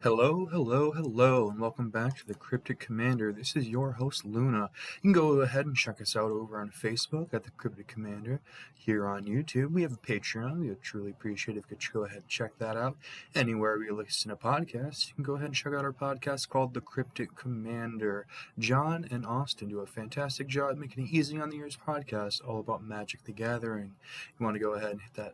Hello, hello, hello, and welcome back to the Cryptic Commander. This is your host, Luna. You can go ahead and check us out over on Facebook at the Cryptic Commander. Here on YouTube, we have a Patreon. We would truly appreciate if you could go ahead and check that out. Anywhere we listen to podcasts, you can go ahead and check out our podcast called The Cryptic Commander. John and Austin do a fantastic job making it easy on the ears podcast, all about Magic the Gathering. You want to go ahead and hit that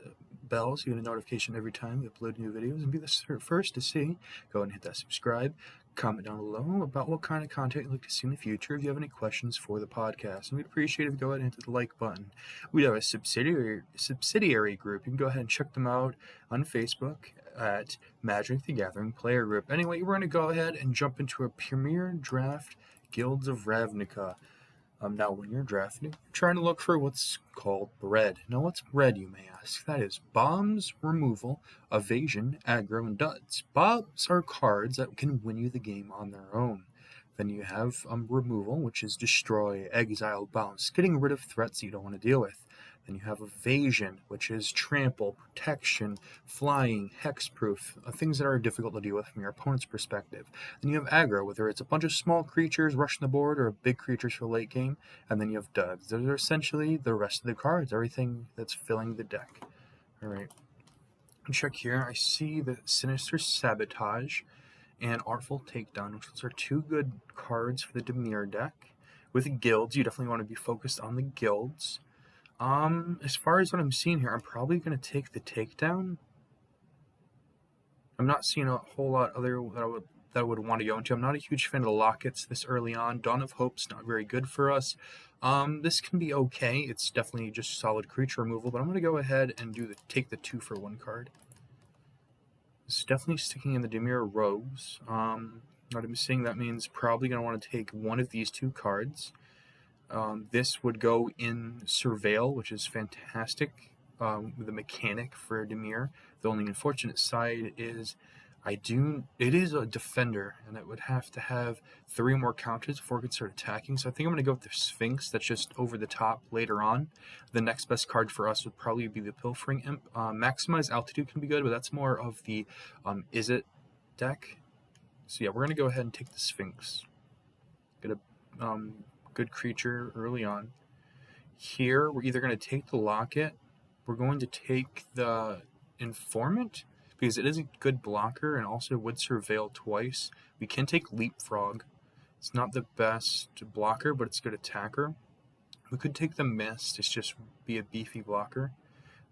bell so you get a notification every time we upload new videos and be the first to see. Go and hit that subscribe. Comment down below about what kind of content you'd like to see in the future if you have any questions for the podcast. And we'd appreciate if you go ahead and hit the like button. We have a subsidiary group. You can go ahead and check them out on Facebook at Magic the Gathering Player Group. Anyway, we're going to go ahead and jump into a Premier Draft Guilds of Ravnica. Now, when you're drafting, you're trying to look for what's called bread. Now, what's bread, you may ask? That is bombs, removal, evasion, aggro, and duds. Bombs are cards that can win you the game on their own. Then you have removal, which is destroy, exile, bounce, getting rid of threats you don't want to deal with. Then you have evasion, which is trample, protection, flying, hexproof, things that are difficult to deal with from your opponent's perspective. Then you have aggro, whether it's a bunch of small creatures rushing the board or big creatures for late game. And then you have duds. Those are essentially the rest of the cards, everything that's filling the deck. All right. Check here. I see the Sinister Sabotage and Artful Takedown, which those are two good cards for the Dimir deck. With guilds, you definitely want to be focused on the guilds. As far as what I'm seeing here, I'm probably going to take the Takedown. I'm not seeing a whole lot other that I would want to go into. I'm not a huge fan of the Lockets this early on. Dawn of Hope's not very good for us. This can be okay. It's definitely just solid creature removal, but I'm going to go ahead and take the 2-for-1 card. It's definitely sticking in the Dimir Rogues. What I'm seeing, that means probably going to want to take one of these two cards. This would go in Surveil, which is fantastic with the mechanic for Dimir. The only unfortunate side is it is a defender, and it would have to have 3 more counters before it could start attacking. So I think I'm going to go with the Sphinx. That's just over the top later on. The next best card for us would probably be the Pilfering Imp. Maximize Altitude can be good, but that's more of the Izzet deck. So yeah, we're going to go ahead and take the Sphinx. Get a good creature early on. Here, we're either going to take the Locket, we're going to take the Informant, because it is a good blocker and also would Surveil twice. We can take Leapfrog. It's not the best blocker, but it's a good attacker. We could take the Mist, it's just be a beefy blocker.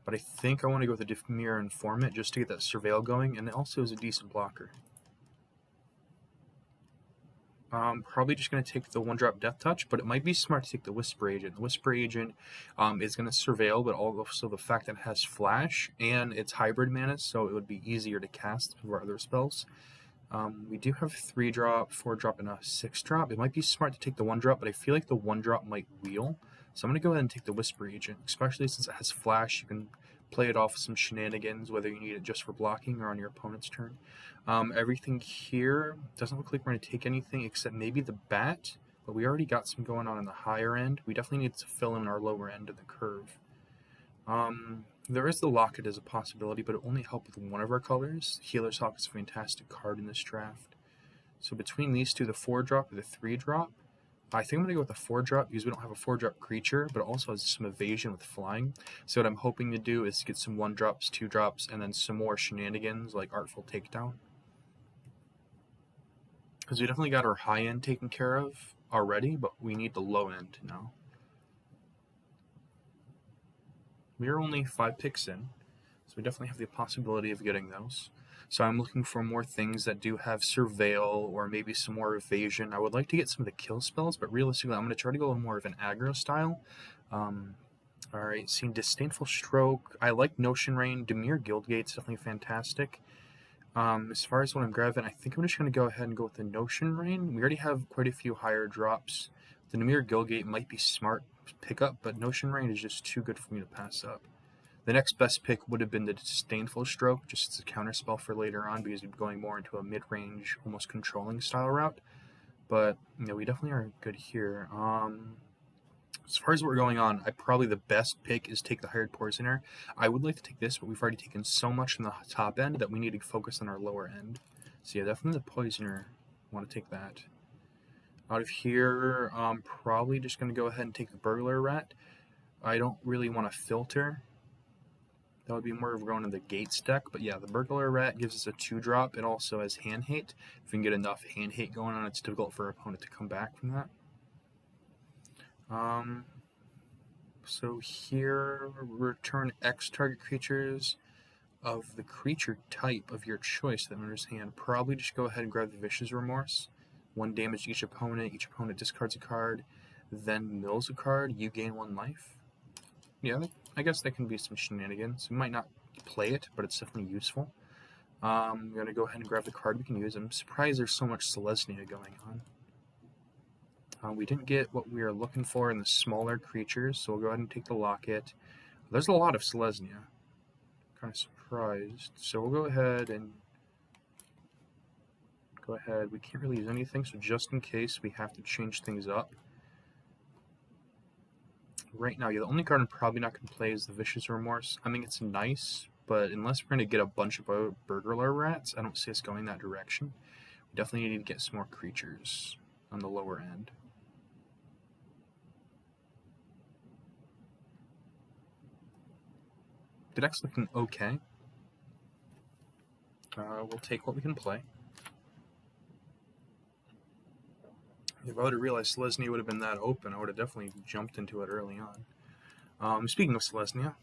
But I think I want to go with the Dimir Informant just to get that Surveil going, and it also is a decent blocker. Probably just going to take the 1-drop Death Touch, but it might be smart to take the Whisper Agent. The Whisper Agent is going to Surveil, but also the fact that it has Flash and it's hybrid mana, so it would be easier to cast some of our other spells. We do have 3-drop, 4-drop, and a 6-drop. It might be smart to take the 1-drop, but I feel like the 1-drop might wheel. So I'm going to go ahead and take the Whisper Agent, especially since it has Flash. You can play it off with some shenanigans, whether you need it just for blocking or on your opponent's turn. Everything here doesn't look like we're going to take anything except maybe the Bat, but we already got some going on in the higher end. We definitely need to fill in our lower end of the curve. There is the Locket as a possibility, but it only helps with one of our colors. Healer's Hawk is a fantastic card in this draft. So between these two, the 4-drop or the 3-drop, I think I'm going to go with the 4-drop because we don't have a 4-drop creature, but it also has some evasion with flying. So what I'm hoping to do is get some 1-drops, 2-drops, and then some more shenanigans like Artful Takedown. Because we definitely got our high end taken care of already, but we need the low end now. We are only 5 picks in, so we definitely have the possibility of getting those. So I'm looking for more things that do have Surveil or maybe some more evasion. I would like to get some of the kill spells, but realistically I'm going to try to go more of an aggro style. Alright, seeing Disdainful Stroke. I like Notion Rain. Dimir Guildgate's definitely fantastic. As far as what I'm grabbing, I think I'm just going to go ahead and go with the Notion Rain. We already have quite a few higher drops. The Dimir Guildgate might be smart pickup, but Notion Rain is just too good for me to pass up. The next best pick would have been the Disdainful Stroke, just as a counterspell for later on, because we'd be going more into a mid-range, almost controlling style route. But, we definitely are good here. As far as what we're going on, probably the best pick is take the Hired Poisoner. I would like to take this, but we've already taken so much from the top end that we need to focus on our lower end. So yeah, definitely the Poisoner. Want to take that. Out of here, I'm probably just going to go ahead and take the Burglar Rat. I don't really want to filter. That would be more of going to the Gates deck. But yeah, the Burglar Rat gives us a 2-drop. It also has Hand Hate. If we can get enough Hand Hate going on, it's difficult for our opponent to come back from that. So here, return X target creatures of the creature type of your choice that enters hand. Probably just go ahead and grab the Vicious Remorse. 1 damage to each opponent discards a card, then mills a card, you gain 1 life. Yeah, I guess that can be some shenanigans. We might not play it, but it's definitely useful. I'm going to go ahead and grab the card we can use. I'm surprised there's so much Selesnya going on. We didn't get what we were looking for in the smaller creatures, so we'll go ahead and take the Locket. There's a lot of Selesnya. Kind of surprised. So we'll go ahead. We can't really use anything, so just in case we have to change things up. Right now, yeah, the only card I'm probably not going to play is the Vicious Remorse. I mean, it's nice, but unless we're going to get a bunch of Burglar Rats, I don't see us going that direction. We definitely need to get some more creatures on the lower end. The deck's looking okay. We'll take what we can play. If I would have realized Selesnya would have been that open, I would have definitely jumped into it early on. Speaking of Selesnya,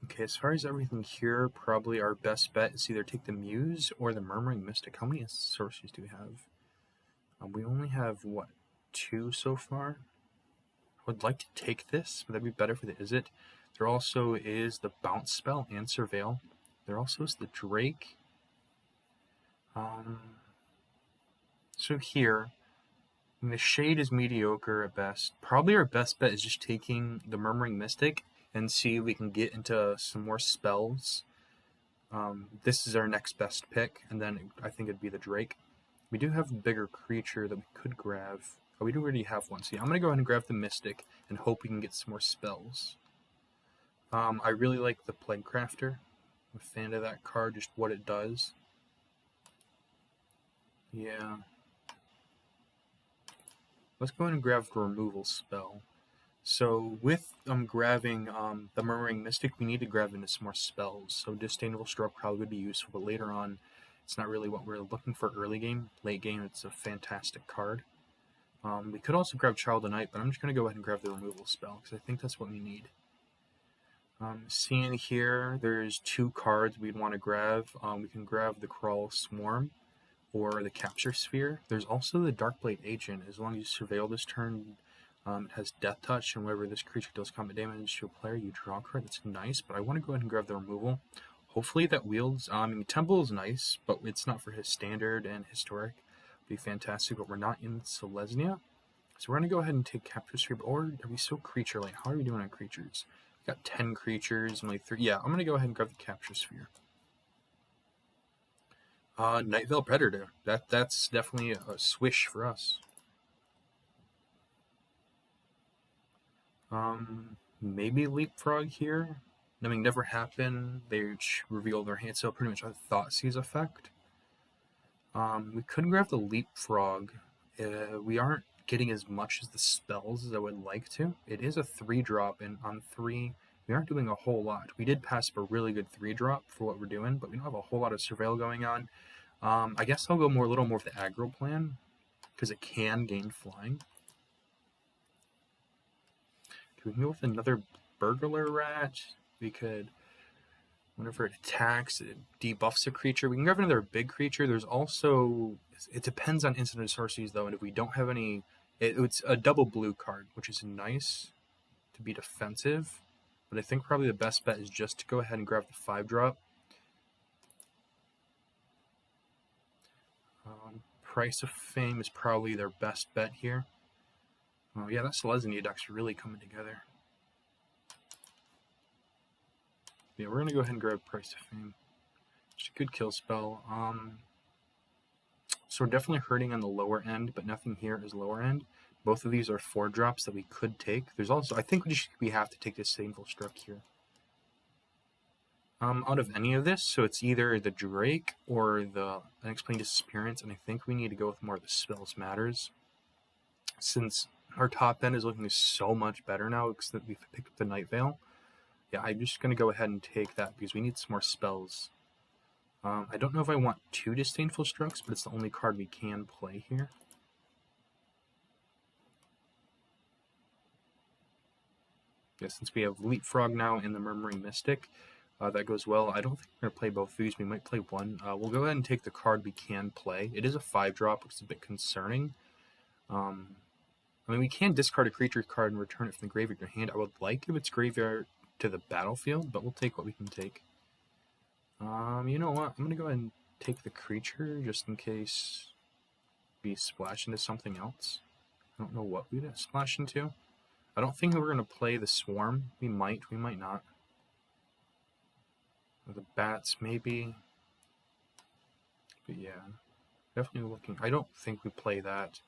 okay, as far as everything here, probably our best bet is either take the Muse or the Murmuring Mystic. How many sorceries do we have? We only have, what, 2 so far? I would like to take this, but that'd be better for the Izzet. There also is the Bounce spell and Surveil. There also is the Drake. So here, the Shade is mediocre at best. Probably our best bet is just taking the Murmuring Mystic and see if we can get into some more spells. This is our next best pick, and then I think it'd be the Drake. We do have a bigger creature that we could grab. Oh, we do already have one. So yeah, I'm going to go ahead and grab the Mystic and hope we can get some more spells. I really like the Plague Crafter. I'm a fan of that card, just what it does. Yeah. Let's go ahead and grab the Removal spell. So with grabbing the Murmuring Mystic, we need to grab into some more spells. So Disdainful Stroke probably would be useful, but later on, it's not really what we're looking for early game. Late game, it's a fantastic card. We could also grab Child of Night, but I'm just going to go ahead and grab the Removal spell, because I think that's what we need. Seeing here, there's 2 cards we'd want to grab. We can grab the Crawl Swarm or the Capture Sphere. There's also the Darkblade Agent. As long as you surveil this turn, it has Death Touch, and whenever this creature deals combat damage to a player, you draw a card. That's nice, but I want to go ahead and grab the Removal. Hopefully that wields... Temple is nice, but it's not for his Standard and Historic. It'd be fantastic, but we're not in Selesnya. So we're going to go ahead and take Capture Sphere, or are we so creature-like? How are we doing on creatures? We've got 10 creatures, only 3... Yeah, I'm going to go ahead and grab the Capture Sphere. Night Veil Predator. That's definitely a swish for us. Maybe Leapfrog here. I mean, never happened. They reveal their hand, so pretty much a Thoughtseize effect. We could grab the Leapfrog. We aren't getting as much as the spells as I would like to. It is a 3-drop, and on 3, we aren't doing a whole lot. We did pass up a really good 3-drop for what we're doing, but we don't have a whole lot of Surveil going on. I guess I'll go a little more with the aggro plan, because it can gain flying. We can go with another Burglar Rat. We could, whenever it attacks, it debuffs a creature. We can grab another big creature. There's also, it depends on instant sorceries though, and if we don't have any, it's a double blue card, which is nice to be defensive, but I think probably the best bet is just to go ahead and grab the 5-drop. Price of Fame is probably their best bet here. Oh yeah, that Selesnya deck's really coming together. Yeah, we're going to go ahead and grab Price of Fame. Just a good kill spell. So we're definitely hurting on the lower end, but nothing here is lower end. Both of these are 4-drops that we could take. There's also, I think we have to take this Disdainful Stroke here. Out of any of this, so it's either the Drake or the Unexplained Disappearance, and I think we need to go with more of the Spells Matters. Since our top end is looking so much better now because we've picked up the Night Veil. Yeah, I'm just going to go ahead and take that because we need some more spells. I don't know if I want 2 Disdainful Strokes, but it's the only card we can play here. Yeah, since we have Leapfrog now and the Murmuring Mystic, that goes well. I don't think we're going to play both of these. We might play one. We'll go ahead and take the card we can play. It is a 5-drop, which is a bit concerning. I mean, we can discard a creature card and return it from the graveyard to your hand. I would like if it's graveyard to the battlefield, but we'll take what we can take. You know what? I'm going to go ahead and take the creature just in case we splash into something else. I don't know what we'd splash into. I don't think we're going to play the Swarm. We might not. Or the Bats, maybe. But yeah, definitely looking. I don't think we play that.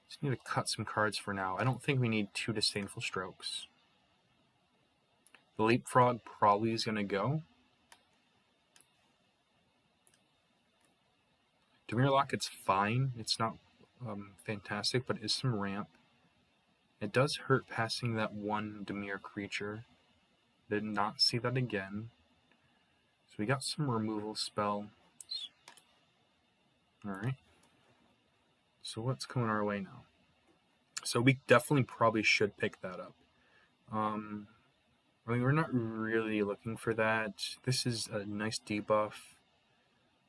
Just need to cut some cards for now. I don't think we need 2 Disdainful Strokes. The Leapfrog probably is going to go. Dimir Locket's fine. It's not fantastic, but it is some ramp. It does hurt passing that one Dimir creature. Did not see that again. So we got some removal spell. Alright. So what's coming our way now? So we definitely probably should pick that up. I mean, we're not really looking for that. This is a nice debuff.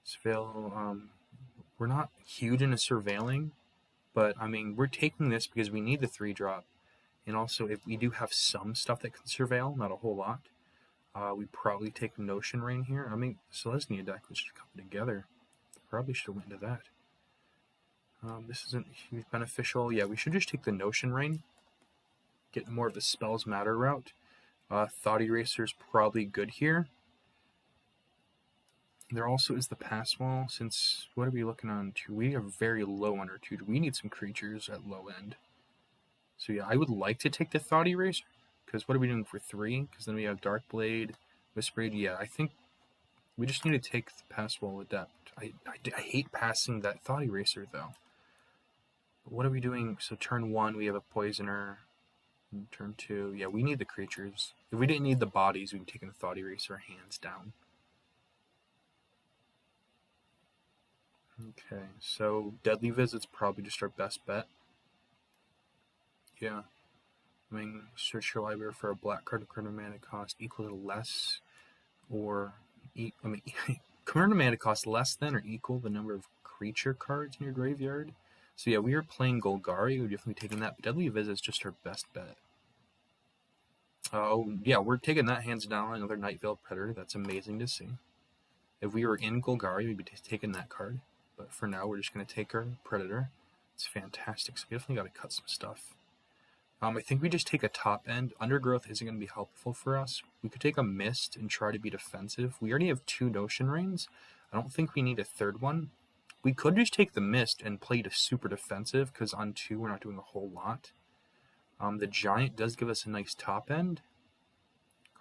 Surveil, we're not huge into surveilling, but I mean, we're taking this because we need the 3-drop. And also, if we do have some stuff that can surveil, not a whole lot, we probably take Notion Rain here. I mean, Selesnya deck was just coming together. Probably should have went into that. This isn't huge beneficial. Yeah, we should just take the Notion Rain. Get more of the Spells Matter route. Thought Eraser is probably good here. There also is the Pass Wall. Since, what are we looking on to? We are very low on our 2. We need some creatures at low end. So yeah, I would like to take the Thought Eraser. Because what are we doing for 3? Because then we have Dark Blade, Whispered. Yeah, I think we just need to take the Pass Wall Adept. I hate passing that Thought Eraser, though. But what are we doing? So turn 1, we have a Poisoner. And turn 2, yeah, we need the creatures. If we didn't need the bodies, we'd take the Thought Eraser hands down. Okay, so Deadly Visit's probably just our best bet. Yeah. I mean, search your library for a black card to current mana cost equal to less, or current mana cost less than or equal the number of creature cards in your graveyard. So yeah, we are playing Golgari. We're definitely taking that. But Deadly Visit is just our best bet. Oh yeah, we're taking that hands down. Another Night Veil Predator. That's amazing to see. If we were in Golgari, we'd be taking that card. But for now, we're just going to take our Predator. It's fantastic. So we definitely got to cut some stuff. I think we just take a top end. Undergrowth isn't going to be helpful for us. We could take a Mist and try to be defensive. We already have 2 Notion Rains. I don't think we need a 3rd one. We could just take the Mist and play to super defensive because on 2 we're not doing a whole lot. The Giant does give us a nice top end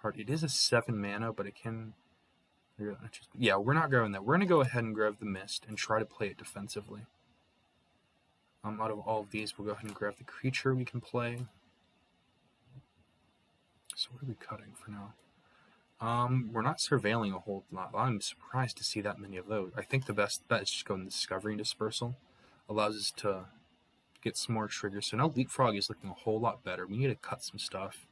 card. It is a 7 mana, but it can... Yeah, we're not grabbing that. We're going to go ahead and grab the Mist and try to play it defensively. Out of all of these, we'll go ahead and grab the creature we can play. So what are we cutting for now? We're not surveilling a whole lot. I'm surprised to see that many of those. I think the best bet is just going Discovery and Dispersal. Allows us to get some more triggers. So now Leapfrog is looking a whole lot better. We need to cut some stuff.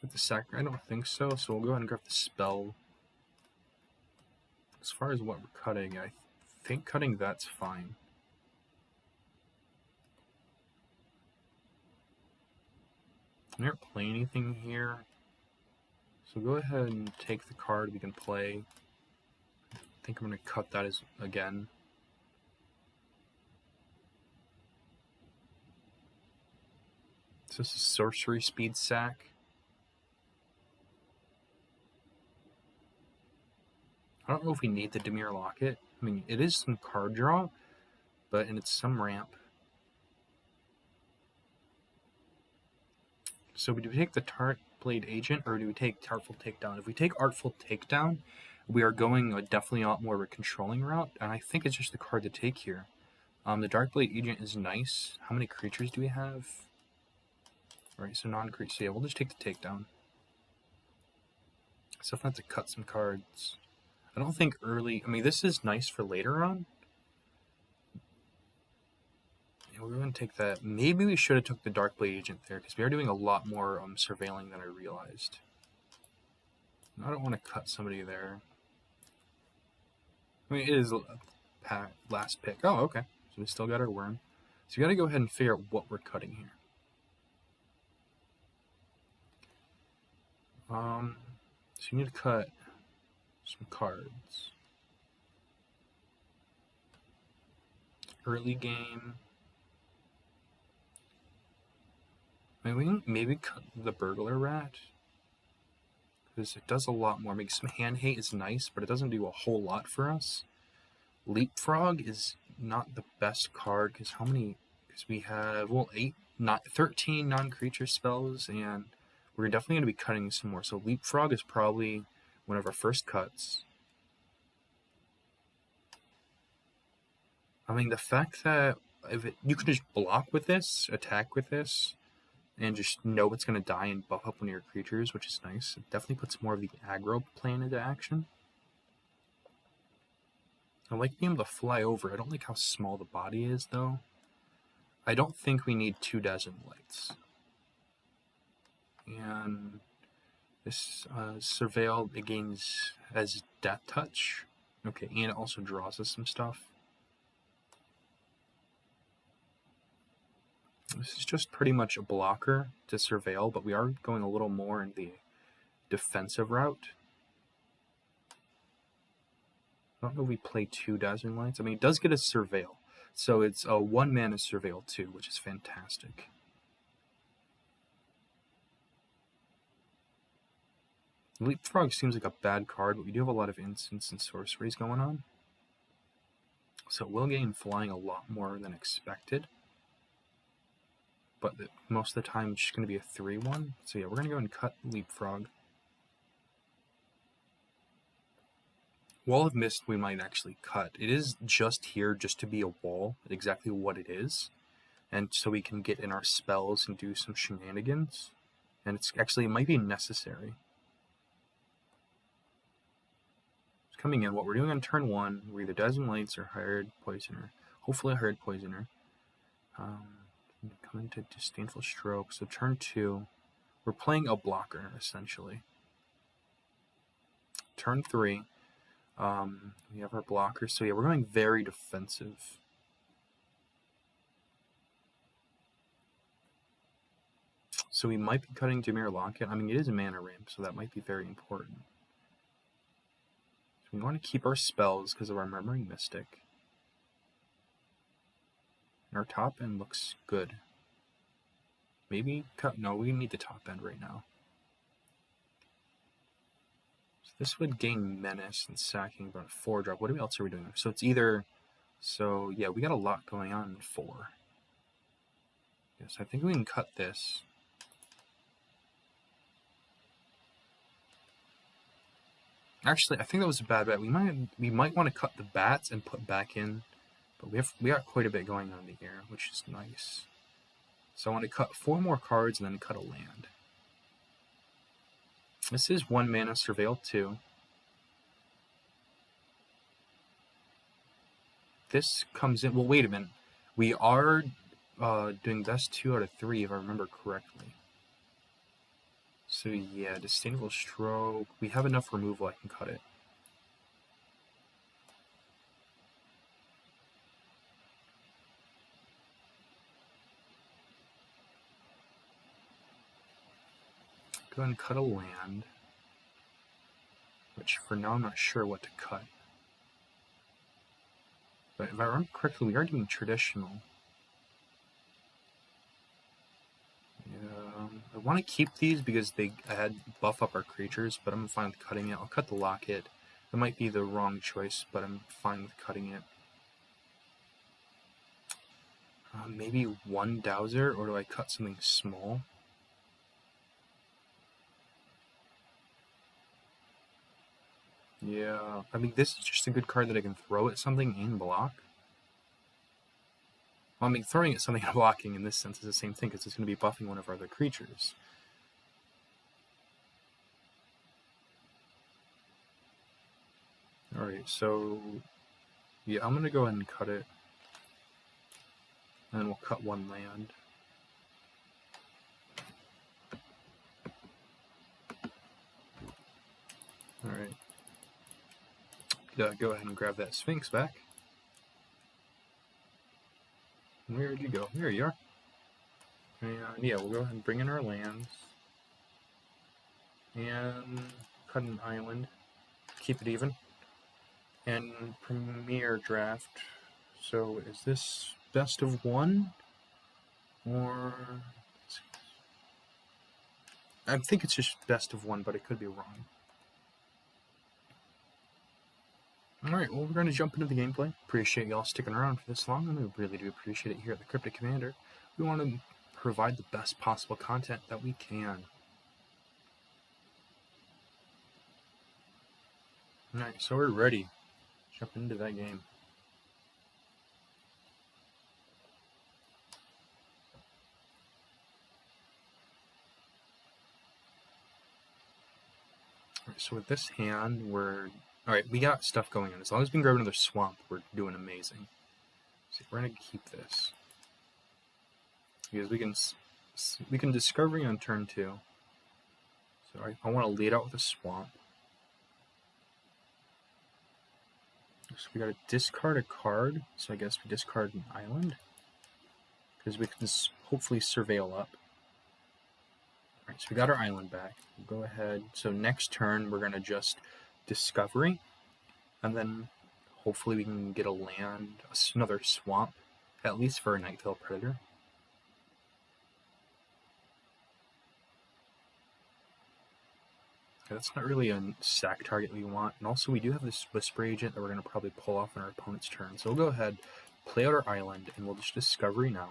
With the Sacred, I don't think so. So we'll go ahead and grab the Spell. As far as what we're cutting, I think cutting that's fine. I didn't play anything here. So go ahead and take the card we can play. I think I'm going to cut that again. So this is Sorcery Speed Sack. don't know if we need the Dimir Locket. I mean, it is some card draw, and it's some ramp. So do we take the Tart Blade Agent, or do we take Artful Takedown? If we take Artful Takedown, we are going definitely a lot more of a controlling route, and I think it's just the card to take here. The Dark Blade Agent is nice. How many creatures do we have? Alright, so non-creatures. So yeah, we'll just take the Takedown. So if I have to cut some cards. I don't think early... I mean, this is nice for later on. Yeah, we're going to take that. Maybe we should have took the Dark Blade Agent there, because we are doing a lot more surveilling than I realized. I don't want to cut somebody there. I mean, it is last pick. Oh, okay. So we still got our worm. So we got to go ahead and figure out what we're cutting here. So you need to cut some cards. Early game. Maybe we can maybe cut the Burglar Rat, because it does a lot more. Maybe some Hand Hate is nice, but it doesn't do a whole lot for us. Leapfrog is not the best card, because how many? Because we have 13 non-creature spells, and we're definitely going to be cutting some more. So Leapfrog is probably one of our first cuts. I mean, the fact that you can just block with this, attack with this, and just know it's going to die and buff up one of your creatures, which is nice. It definitely puts more of the aggro plan into action. I like being able to fly over. I don't like how small the body is, though. I don't think we need 2 Dazzling Lights. And this Surveil, it gains as Death Touch. Okay, and it also draws us some stuff. This is just pretty much a blocker to Surveil, but we are going a little more in the defensive route. I don't know if we play 2 Dazzling Lights. I mean, it does get a Surveil. So it's a 1 mana Surveil 2, which is fantastic. Leapfrog seems like a bad card, but we do have a lot of instants and sorceries going on. So it will gain flying a lot more than expected. But most of the time, it's just going to be a 3-1. So yeah, we're going to go and cut Leapfrog. Wall of Mist we might actually cut. It is just here just to be a wall, exactly what it is. And so we can get in our spells and do some shenanigans. And it's actually, it might be necessary. It's coming in. What we're doing on turn 1, we're either Dazzling Lights or Hired Poisoner. Hopefully a Hired Poisoner. Come into Disdainful Stroke. So turn 2, we're playing a blocker, essentially. Turn 3, we have our blocker. So yeah, we're going very defensive. So we might be cutting Dimir Locket. I mean, it is a mana ramp, so that might be very important. So we want to keep our spells because of our Murmuring Mystic. And our top end looks good. Maybe cut. No, we need the top end right now. So this would gain Menace and Sacking, about a 4-drop. What else are we doing? So it's either. So yeah, we got a lot going on in 4. Yes, I think we can cut this. Actually, I think that was a bad bet. We might want to cut the bats and put back in. But we got quite a bit going on in the air, which is nice. So I want to cut 4 more cards and then cut a land. This is 1 mana Surveil 2. This comes in. Well, wait a minute. We are doing best 2 out of 3 if I remember correctly. So yeah, Disdainful Stroke. We have enough removal, I can cut it. Go ahead and cut a land, which for now I'm not sure what to cut. But if I remember correctly, we are doing traditional. Yeah, I want to keep these because they buff up our creatures, but I'm fine with cutting it. I'll cut the Locket. That might be the wrong choice, but I'm fine with cutting it. Maybe one dowser, or do I cut something small? Yeah, I mean, this is just a good card that I can throw at something and block. Well, I mean, throwing at something and blocking in this sense is the same thing, because it's going to be buffing one of our other creatures. Alright, so yeah, I'm going to go ahead and cut it. And then we'll cut one land. Alright. Go ahead and grab that Sphinx back. Where'd you go? There you are. And yeah, we'll go ahead and bring in our lands. And cut an island. Keep it even. And Premier Draft. So is this best of one? Or... I think it's just best of one, but it could be wrong. Alright, well, we're going to jump into the gameplay. Appreciate y'all sticking around for this long, and we really do appreciate it here at the Cryptic Commander. We want to provide the best possible content that we can. Alright, so we're ready. Jump into that game. Alright, so with this hand, we're... Alright, we got stuff going on. As long as we can grab another swamp, we're doing amazing. So we're going to keep this. Because we can Discovery on turn 2. So I want to lead out with a swamp. So we got to discard a card. So I guess we discard an island. Because we can hopefully surveil up. Alright, so we got our island back. We'll go ahead. So next turn, we're going to just Discovery. And then hopefully we can get a land, another swamp. At least for a Nightveil Predator. That's not really a sack target we want. And also we do have this Whisper Agent that we're going to probably pull off on our opponent's turn. So we'll go ahead, play out our island, and we'll just Discovery now.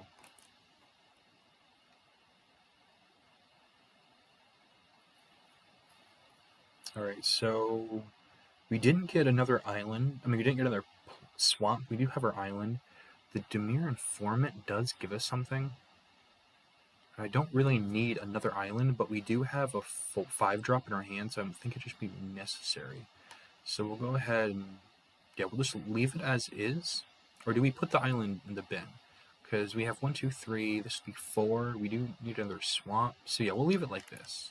Alright, so we didn't get another island. I mean, we didn't get another swamp. We do have our island. The Dimir Informant does give us something. I don't really need another island, but we do have a full 5-drop in our hand, so I think it'd just be necessary. So we'll go ahead and, yeah, we'll just leave it as is. Or do we put the island in the bin? Because we have 1, 2, 3, this would be 4. We do need another swamp. So yeah, we'll leave it like this.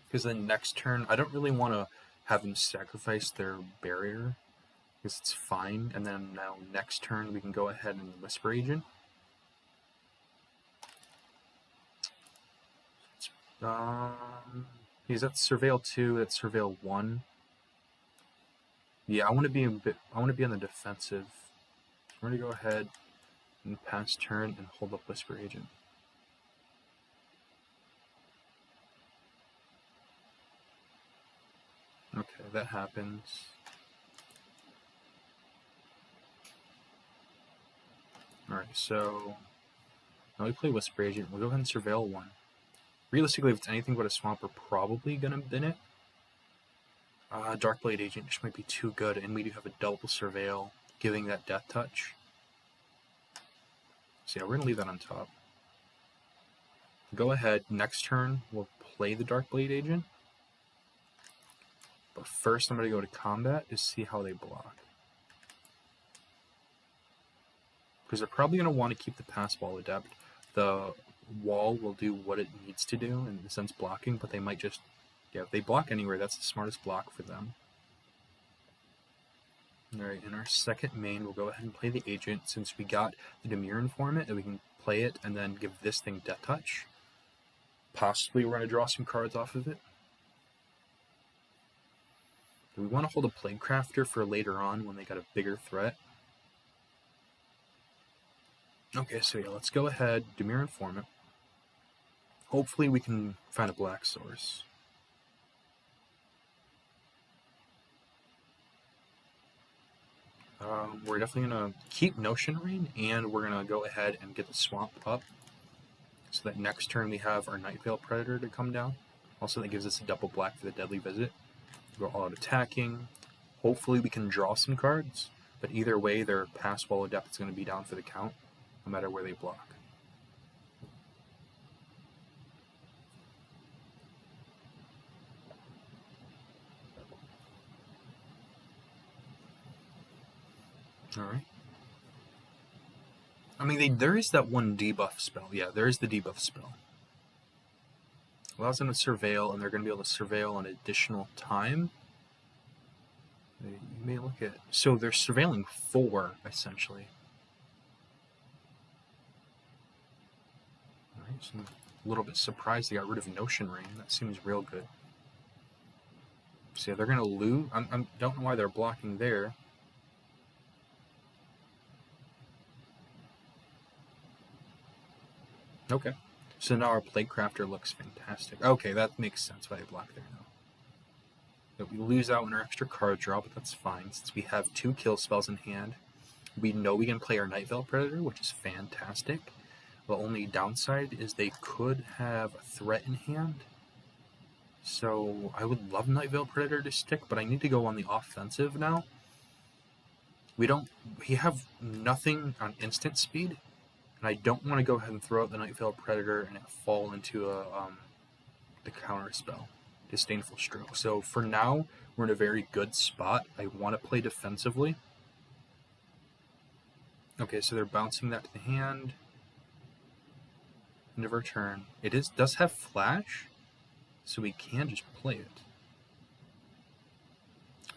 Because then next turn, I don't really want to have them sacrifice their barrier. Because it's fine, and then now next turn we can go ahead and Whisper Agent. Because that's Surveil 2, that's Surveil 1. Yeah, I want to be on the defensive. We're gonna go ahead and pass turn and hold up Whisper Agent. Okay, that happens. Alright, so now we play Whisper Agent. We'll go ahead and Surveil 1. Realistically, if it's anything but a swamp, we're probably going to bin it. Darkblade Agent just might be too good, and we do have a double Surveil, giving that Death Touch. So yeah, we're going to leave that on top. Go ahead, next turn, we'll play the Darkblade Agent. But first, I'm going to go to combat to see how they block. Because they're probably going to want to keep the Pass Wall Adept. The wall will do what it needs to do, in the sense blocking, but they might just, yeah, if they block anywhere, that's the smartest block for them. Alright, in our second main, we'll go ahead and play the Agent, since we got the Dimir Informant, and we can play it and then give this thing Death Touch. Possibly we're going to draw some cards off of it. Do we want to hold a Plague Crafter for later on when they got a bigger threat? Okay, so yeah, let's go ahead, Dimir Informant. Hopefully we can find a black source. We're definitely going to keep Notion Rain, and we're going to go ahead and get the Swamp up, so that next turn we have our Night Veil Predator to come down. Also, that gives us a double black for the Deadly Visit. Go all out attacking. Hopefully we can draw some cards, but either way, their Pass Wall Adept is going to be down for the count, no matter where they block. Alright. I mean, there is that one debuff spell. Yeah, there is the debuff spell. Allows them to surveil, and they're going to be able to surveil an additional time. You may look at... So they're surveilling 4, essentially. Alright, so I'm a little bit surprised they got rid of Notion Rain. That seems real good. So yeah, they're going to lose. I don't know why they're blocking there. Okay. So now our Plague Crafter looks fantastic. Okay, that makes sense why they block there now. But we lose out on our extra card draw, but that's fine since we have 2 kill spells in hand. We know we can play our Night Veil Predator, which is fantastic. The only downside is they could have a threat in hand. So I would love Night Veil Predator to stick, but I need to go on the offensive now. We have nothing on instant speed, and I don't want to go ahead and throw out the Night Veil Predator and it fall into the counter spell, Disdainful Stroke. So for now, we're in a very good spot. I want to play defensively. Okay, so they're bouncing that to the hand. End of our turn. It does have flash, so we can just play it.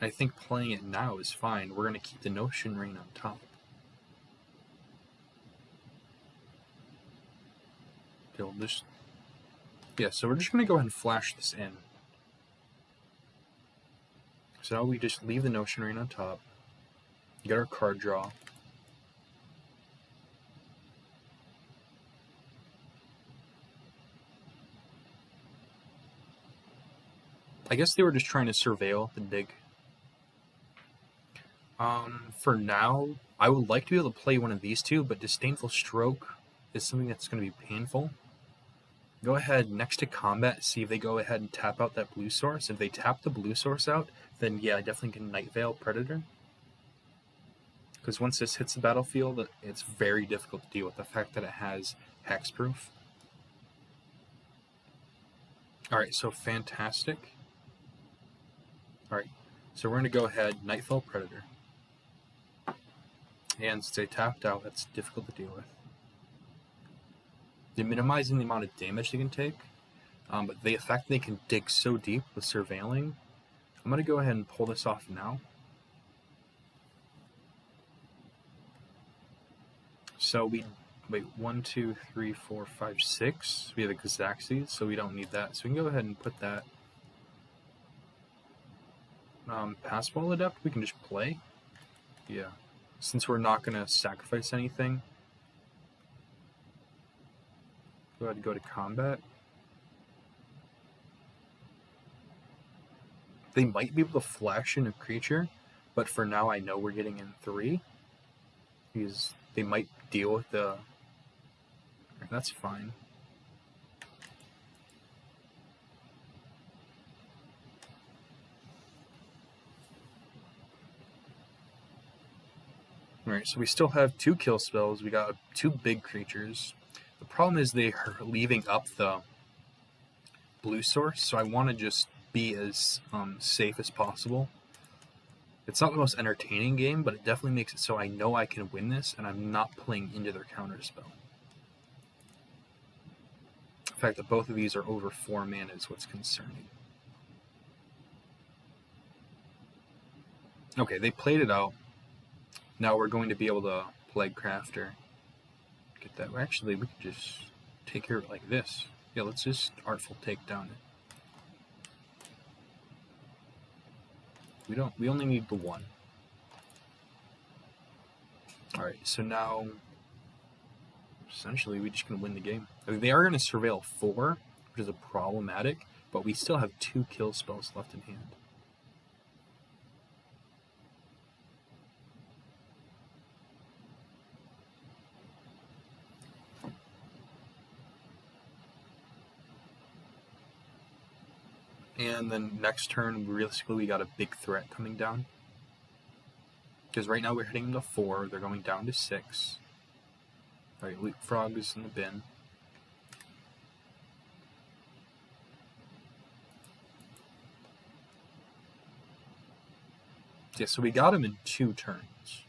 I think playing it now is fine. We're going to keep the Notion Rain on top. Yeah, so we're just going to go ahead and flash this in. So now we just leave the Notion Rain on top. Get our card draw. I guess they were just trying to surveil the dig. For now, I would like to be able to play one of these two, but Disdainful Stroke is something that's going to be painful. Go ahead, next to combat, see if they go ahead and tap out that blue source. If they tap the blue source out, then yeah, I definitely can Night Veil Predator. Because once this hits the battlefield, it's very difficult to deal with the fact that it has hexproof. Alright, so fantastic. Alright, so we're going to go ahead, Night Veil Predator. And since they tapped out, that's difficult to deal with. They're minimizing the amount of damage they can take, but the fact they can dig so deep with surveilling, I'm going to go ahead and pull this off now. So we, wait, 1, 2, 3, 4, 5, 6. We have a Gazaxes, so we don't need that. So we can go ahead and put that. Pass Wall Adept, we can just play. Yeah. Since we're not going to sacrifice anything, go ahead and go to combat. They might be able to flash in a creature, but for now I know we're getting in 3. Because they might deal with the... That's fine. Alright, so we still have 2 kill spells. We got 2 big creatures. The problem is they are leaving up the blue source, so I want to just be as safe as possible. It's not the most entertaining game, but it definitely makes it so I know I can win this, and I'm not playing into their counter spell. The fact that both of these are over 4 mana is what's concerning. Okay, they played it out. Now we're going to be able to Plague Crafter. Get that. Actually, we could just take care of it like this. Yeah, let's just Artful Takedown it. We only need the 1. Alright, so now essentially we just gonna win the game. I mean, they are gonna surveil 4, which is a problematic, but we still have 2 kill spells left in hand. And then next turn, realistically, we got a big threat coming down. Because right now we're hitting them to 4. They're going down to 6. Alright, Leapfrog is in the bin. Yeah, so we got him in 2 turns.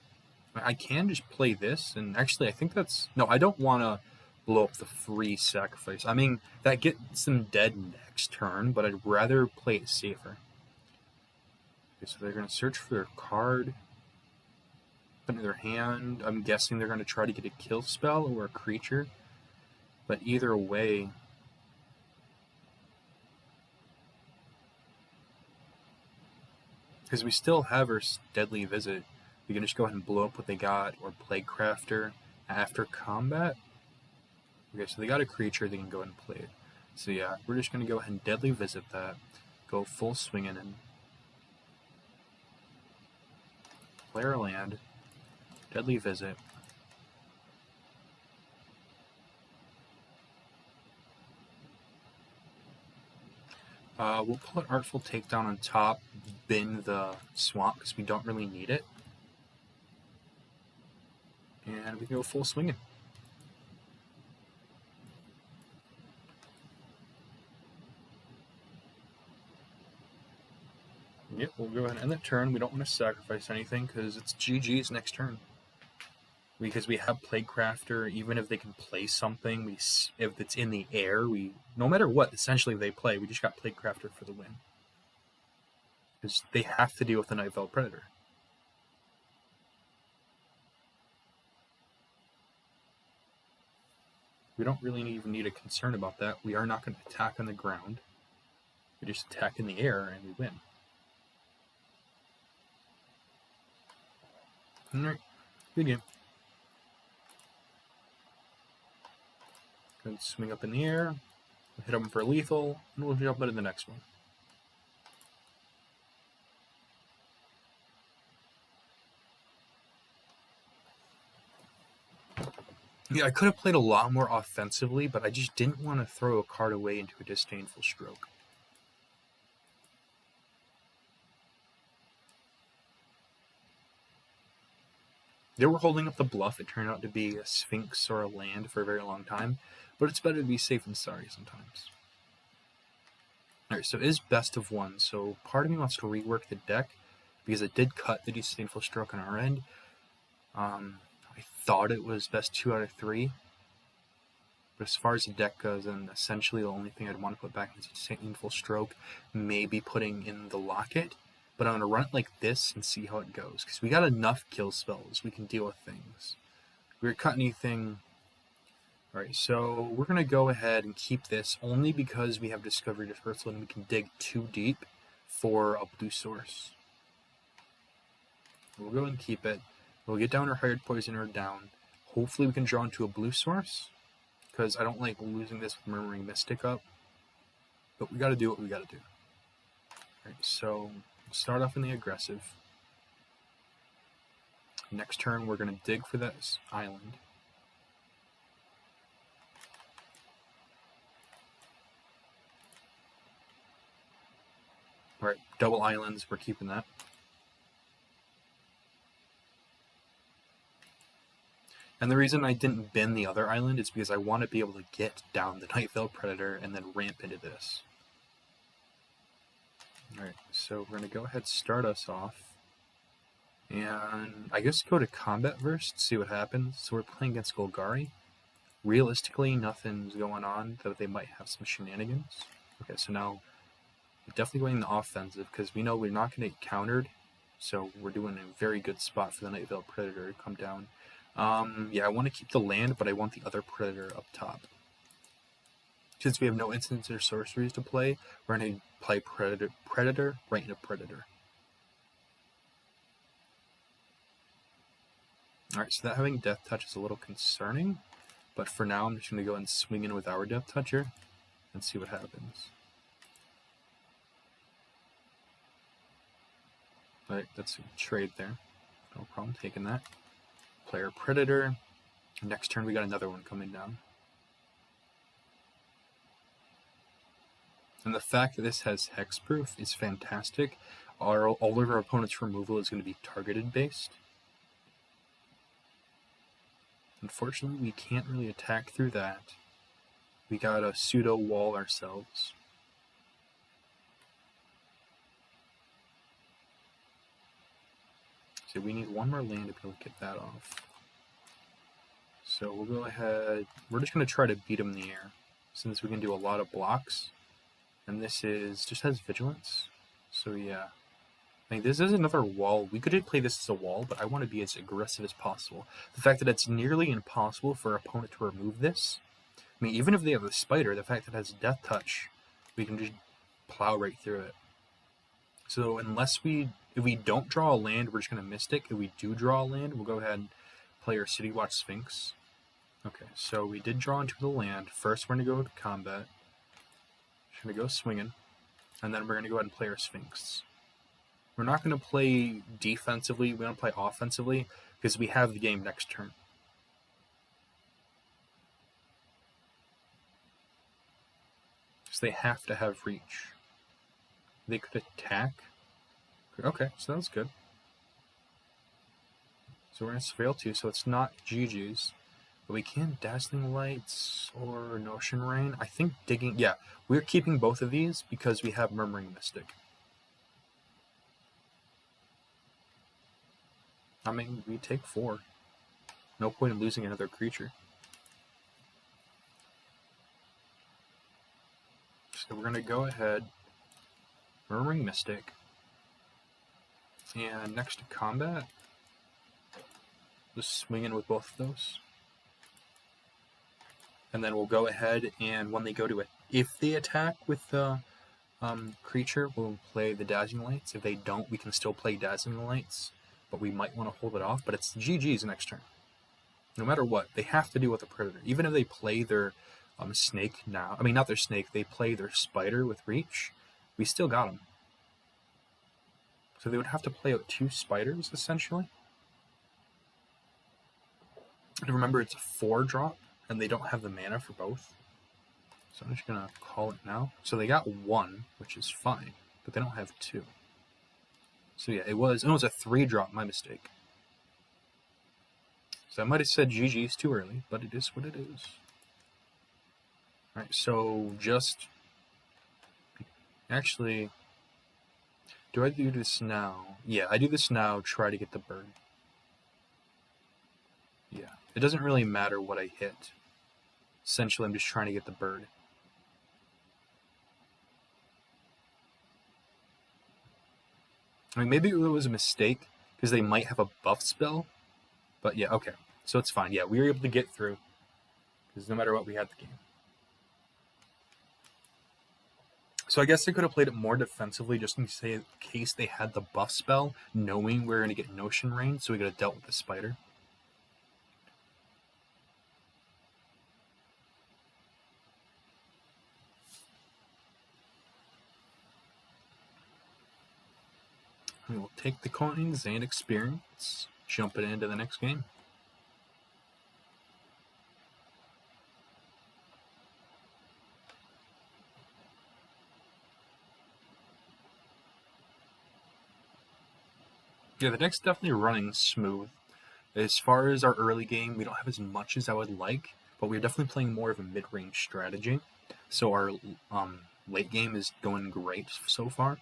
I can just play this, and actually I think that's... No, I don't want to blow up the free sacrifice. I mean, that gets them dead next turn, but I'd rather play it safer. Okay, so they're going to search for their card, put it in their hand. I'm guessing they're going to try to get a kill spell or a creature, but either way... Because we still have our Deadly Visit, we can just go ahead and blow up what they got, or Plaguecrafter after combat. Okay, so they got a creature, they can go ahead and play it. So yeah, we're just going to go ahead and Deadly Visit that, go full swinging and play our land, Deadly Visit. We'll put Artful Takedown on top, bin the swamp because we don't really need it. And we can go full swinging. Yep, we'll go ahead and end that turn. We don't want to sacrifice anything because it's GG's next turn. Because we have Plaguecrafter, even if they can play something, if it's in the air, no matter what, essentially they play, we just got Plaguecrafter for the win. Because they have to deal with the Nightveil Predator. We don't really even need a concern about that. We are not going to attack on the ground. We just attack in the air and we win. Alright, good game. Go and swing up in the air, we'll hit them for lethal, and we'll jump into the next one. Yeah, I could have played a lot more offensively, but I just didn't want to throw a card away into a Disdainful Stroke. They were holding up the bluff. It turned out to be a Sphinx or a land for a very long time, but it's better to be safe than sorry sometimes. Alright, so it is best of 1, so part of me wants to rework the deck, because it did cut the Disdainful Stroke on our end. I thought it was best 2 out of 3, but as far as the deck goes, then essentially the only thing I'd want to put back is Disdainful Stroke, maybe putting in the Locket, but I'm going to run it like this and see how it goes, because we got enough kill spells, we can deal with things. If we cut anything... Alright, so we're going to go ahead and keep this only because we have Discovery Dispersal and we can dig too deep for a blue source. We'll go and keep it. We'll get down our Hired Poisoner down. Hopefully we can draw into a blue source, because I don't like losing this with Murmuring Mystic up. But we got to do what we got to do. Alright, so we'll start off in the aggressive. Next turn we're going to dig for this island. Alright, double islands, we're keeping that. And the reason I didn't bin the other island is because I want to be able to get down the Nightveil Predator and then ramp into this. Alright, so we're going to go ahead and start us off. And I guess go to combat first, see what happens. So we're playing against Golgari. Realistically, nothing's going on, though they might have some shenanigans. Okay, so now we're definitely going the offensive, because we know we're not going to get countered. So we're doing a very good spot for the Nightveil Predator to come down. Yeah, I want to keep the land, but I want the other Predator up top. Since we have no instants or sorceries to play, we're going to play Predator right into Predator. Alright, so that having Death Touch is a little concerning, but for now I'm just going to go and swing in with our Death Toucher and see what happens. Alright, that's a trade there. No problem taking that. Player Predator. Next turn we got another one coming down. And the fact that this has hexproof is fantastic. All of our opponent's removal is going to be targeted based. Unfortunately, we can't really attack through that. We got a pseudo wall ourselves. So we need one more land to be able to get that off. So we'll go ahead. We're just going to try to beat him in the air, since we can do a lot of blocks. And this just has vigilance. So yeah. I mean, this is another wall. We could play this as a wall, but I want to be as aggressive as possible. The fact that it's nearly impossible for our opponent to remove this. I mean, even if they have a spider, the fact that it has death touch, we can just plow right through it. So if we don't draw a land, we're just going to Mystic. If we do draw a land, we'll go ahead and play our City Watch Sphinx. Okay, so we did draw into the land. First, we're going to go to combat. Just going to go swinging. And then we're going to go ahead and play our Sphinx. We're not going to play defensively. We want to play offensively because we have the game next turn. So they have to have reach. They could attack. Okay, so that's good. So we're going to Surveil 2, so it's not GG's. But we can Dazzling Lights or Notion Rain. I think Digging... Yeah, we're keeping both of these because we have Murmuring Mystic. I mean, we take 4. No point in losing another creature. So we're going to go ahead, Murmuring Mystic, and next to combat, just swing in with both of those. And then we'll go ahead and when they go to it, if they attack with the creature, we'll play the Dazzling Lights. If they don't, we can still play Dazzling Lights, but we might want to hold it off. But it's GG's next turn. No matter what, they have to deal with a predator. Even if they play their snake now, I mean, not their snake, they play their spider with reach, we still got them. So they would have to play out 2 spiders, essentially. And remember, it's a 4-drop, and they don't have the mana for both. So I'm just going to call it now. So they got 1, which is fine, but they don't have 2. So yeah, it was a 3-drop, my mistake. So I might have said GG's too early, but it is what it is. Alright, so just... Actually, do I do this now? Yeah, I do this now, try to get the bird. Yeah, it doesn't really matter what I hit. Essentially, I'm just trying to get the bird. I mean, maybe it was a mistake, because they might have a buff spell. But yeah, okay. So it's fine. Yeah, we were able to get through, because no matter what, we had the game. So I guess they could have played it more defensively, just in case they had the buff spell, knowing we were going to get Notion Rain, so we could have dealt with the spider. We will take the coins and experience, jump it into the next game. Yeah, the deck's definitely running smooth. As far as our early game, we don't have as much as I would like, but we're definitely playing more of a mid-range strategy. So our late game is going great so far.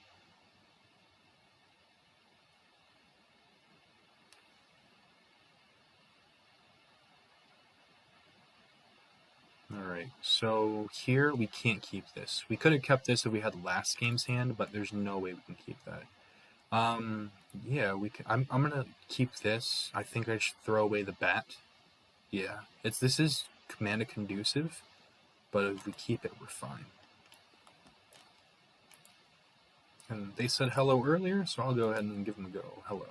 Alright, so here we can't keep this. We could have kept this if we had last game's hand, but there's no way we can keep that. Yeah, we can. I'm gonna keep this. I think I should throw away the bat. Yeah, this is mana conducive, but if we keep it, we're fine. And they said hello earlier, so I'll go ahead and give them a go. Hello.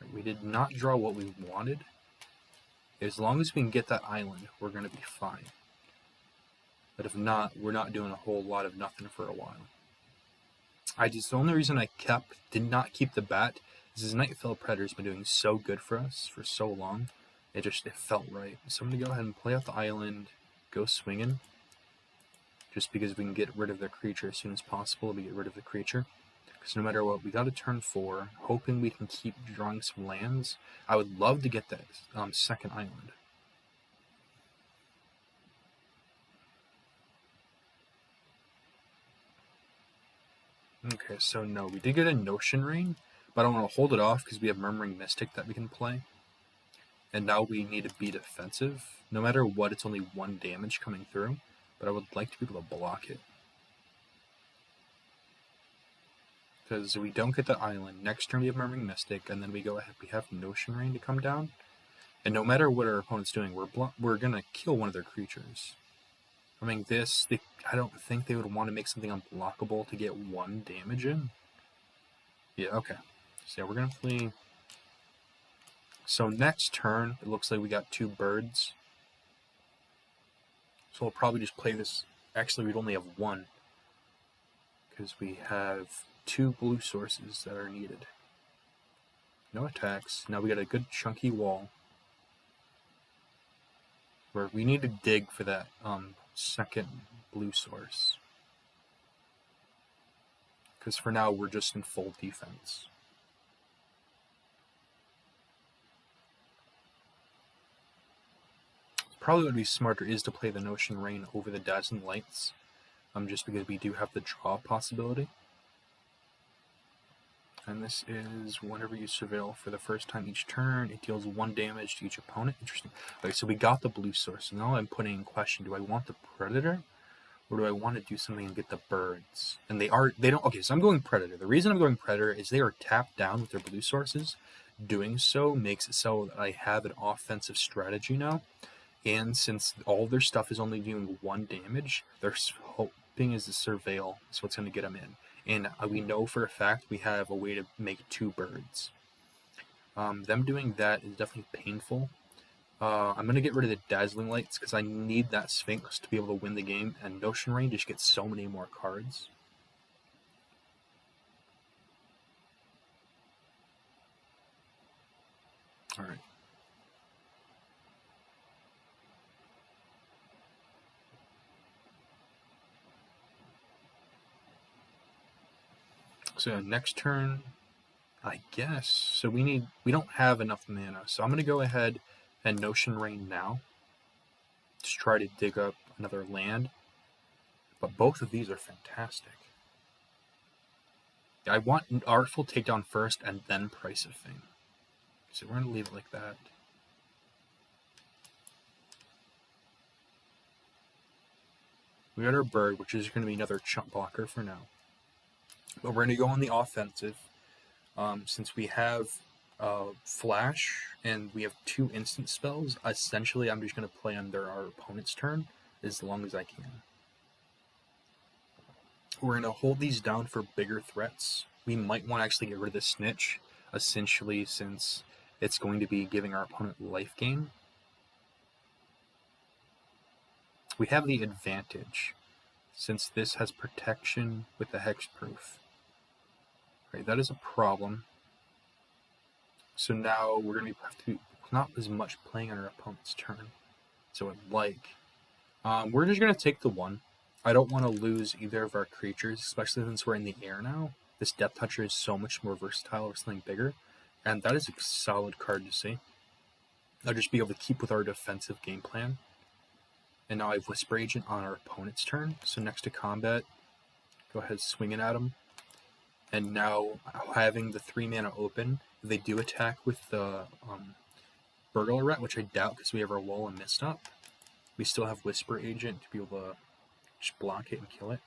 Right, we did not draw what we wanted. As long as we can get that island, we're gonna be fine. But if not, we're not doing a whole lot of nothing for a while. The only reason I did not keep the bat is this Nightfell Predator's been doing so good for us for so long. It felt right. So I'm going to go ahead and play out the island, go swinging. just because we can get rid of the creature as soon as possible. We get rid of the creature. Because no matter what, we got a turn 4, hoping we can keep drawing some lands. I would love to get that second island. Okay, so no, we did get a Notion Rain, but I don't want to hold it off because we have Murmuring Mystic that we can play. And now we need to be defensive. No matter what, it's only 1 damage coming through, but I would like to be able to block it. Because we don't get the island. Next turn we have Murmuring Mystic, and then we go ahead. We have Notion Rain to come down, and no matter what our opponent's doing, we're gonna kill one of their creatures. I mean, I don't think they would want to make something unblockable to get 1 damage in. Yeah, okay. So yeah, we're gonna play. So next turn, it looks like we got 2 birds. So we'll probably just play this. Actually, we'd only have 1, because we have 2 blue sources that are needed. No attacks. Now we got a good chunky wall where we need to dig for that second blue source. Because for now, we're just in full defense. Probably what would be smarter is to play the Notion Rain over the Dazzling Lights, just because we do have the draw possibility. And this is whenever you surveil for the first time each turn, it deals 1 damage to each opponent. Interesting. Okay, so we got the blue source. So now I'm putting in question, do I want the Predator? Or do I want to do something and get the birds? And they don't, okay, so I'm going Predator. The reason I'm going Predator is they are tapped down with their blue sources. Doing so makes it so that I have an offensive strategy now. And since all their stuff is only doing 1 damage, they're hoping is the surveil is what's going to get them in. And we know for a fact we have a way to make 2 birds. Them doing that is definitely painful. I'm going to get rid of the Dazzling Lights because I need that Sphinx to be able to win the game, and Notion Rain just gets so many more cards. Alright. So next turn, I guess. So we don't have enough mana. So I'm going to go ahead and Notion Rain now. Just try to dig up another land. But both of these are fantastic. I want Artful Takedown first and then Price of Fame. So we're going to leave it like that. We got our bird, which is going to be another chump blocker for now. But we're going to go on the offensive. Since we have Flash and we have 2 instant spells, essentially I'm just going to play under our opponent's turn as long as I can. We're going to hold these down for bigger threats. We might want to actually get rid of the Snitch, essentially, since it's going to be giving our opponent life gain. We have the advantage, since this has protection with the hexproof. Right, that is a problem. So now we're going to have to be not as much playing on our opponent's turn. So I'd like. We're just going to take the 1. I don't want to lose either of our creatures, especially since we're in the air now. This Depth Toucher is so much more versatile or something bigger. And that is a solid card to see. I'll just be able to keep with our defensive game plan. And now I have Whisper Agent on our opponent's turn. So next to combat, go ahead swinging at them. And now having the 3 mana open, if they do attack with the Burglar Rat, which I doubt because we have our Wall and Mist up, we still have Whisper Agent to be able to just block it and kill it.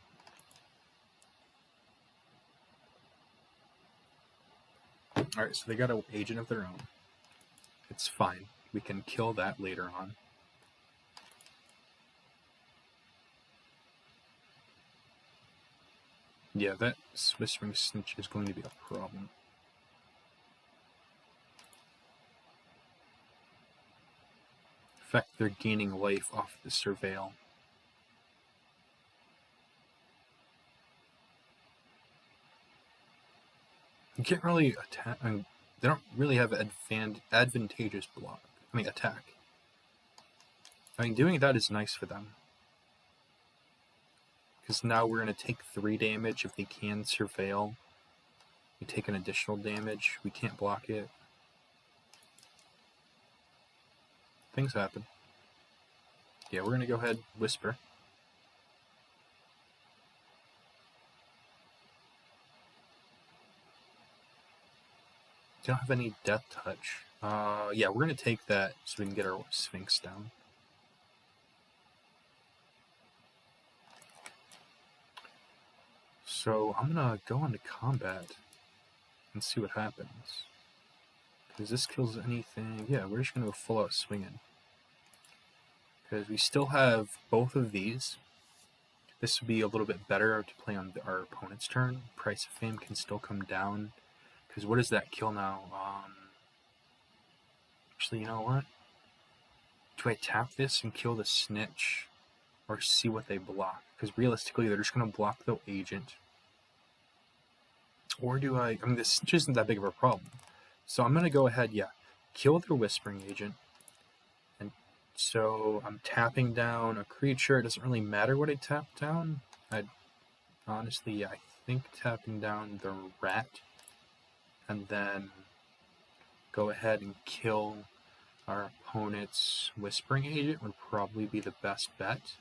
Alright, so they got an agent of their own. It's fine. We can kill that later on. Yeah, that Whispering Snitch is going to be a problem. In fact, they're gaining life off the Surveil. You can't really attack. I mean, they don't really have advantageous block. I mean, attack. I mean, doing that is nice for them. Because now we're going to take 3 damage if they can surveil. We take an additional damage. We can't block it. Things happen. Yeah, we're going to go ahead and Whisper. Don't have any Death Touch. Yeah, we're going to take that so we can get our Sphinx down. So I'm going to go into combat and see what happens. Because this kills anything. Yeah, we're just going to go full out swinging. Because we still have both of these. This would be a little bit better to play on our opponent's turn. Price of Fame can still come down. Because what does that kill now? Actually, you know what? Do I tap this and kill the Snitch? Or see what they block? Because realistically, they're just going to block the Agent. Or do I mean, the Snitch isn't that big of a problem. So I'm going to go ahead, yeah, kill their Whispering Agent. And so I'm tapping down a creature. It doesn't really matter what I tap down. Honestly, yeah, I think tapping down the rat and then go ahead and kill our opponent's Whispering Agent would probably be the best bet.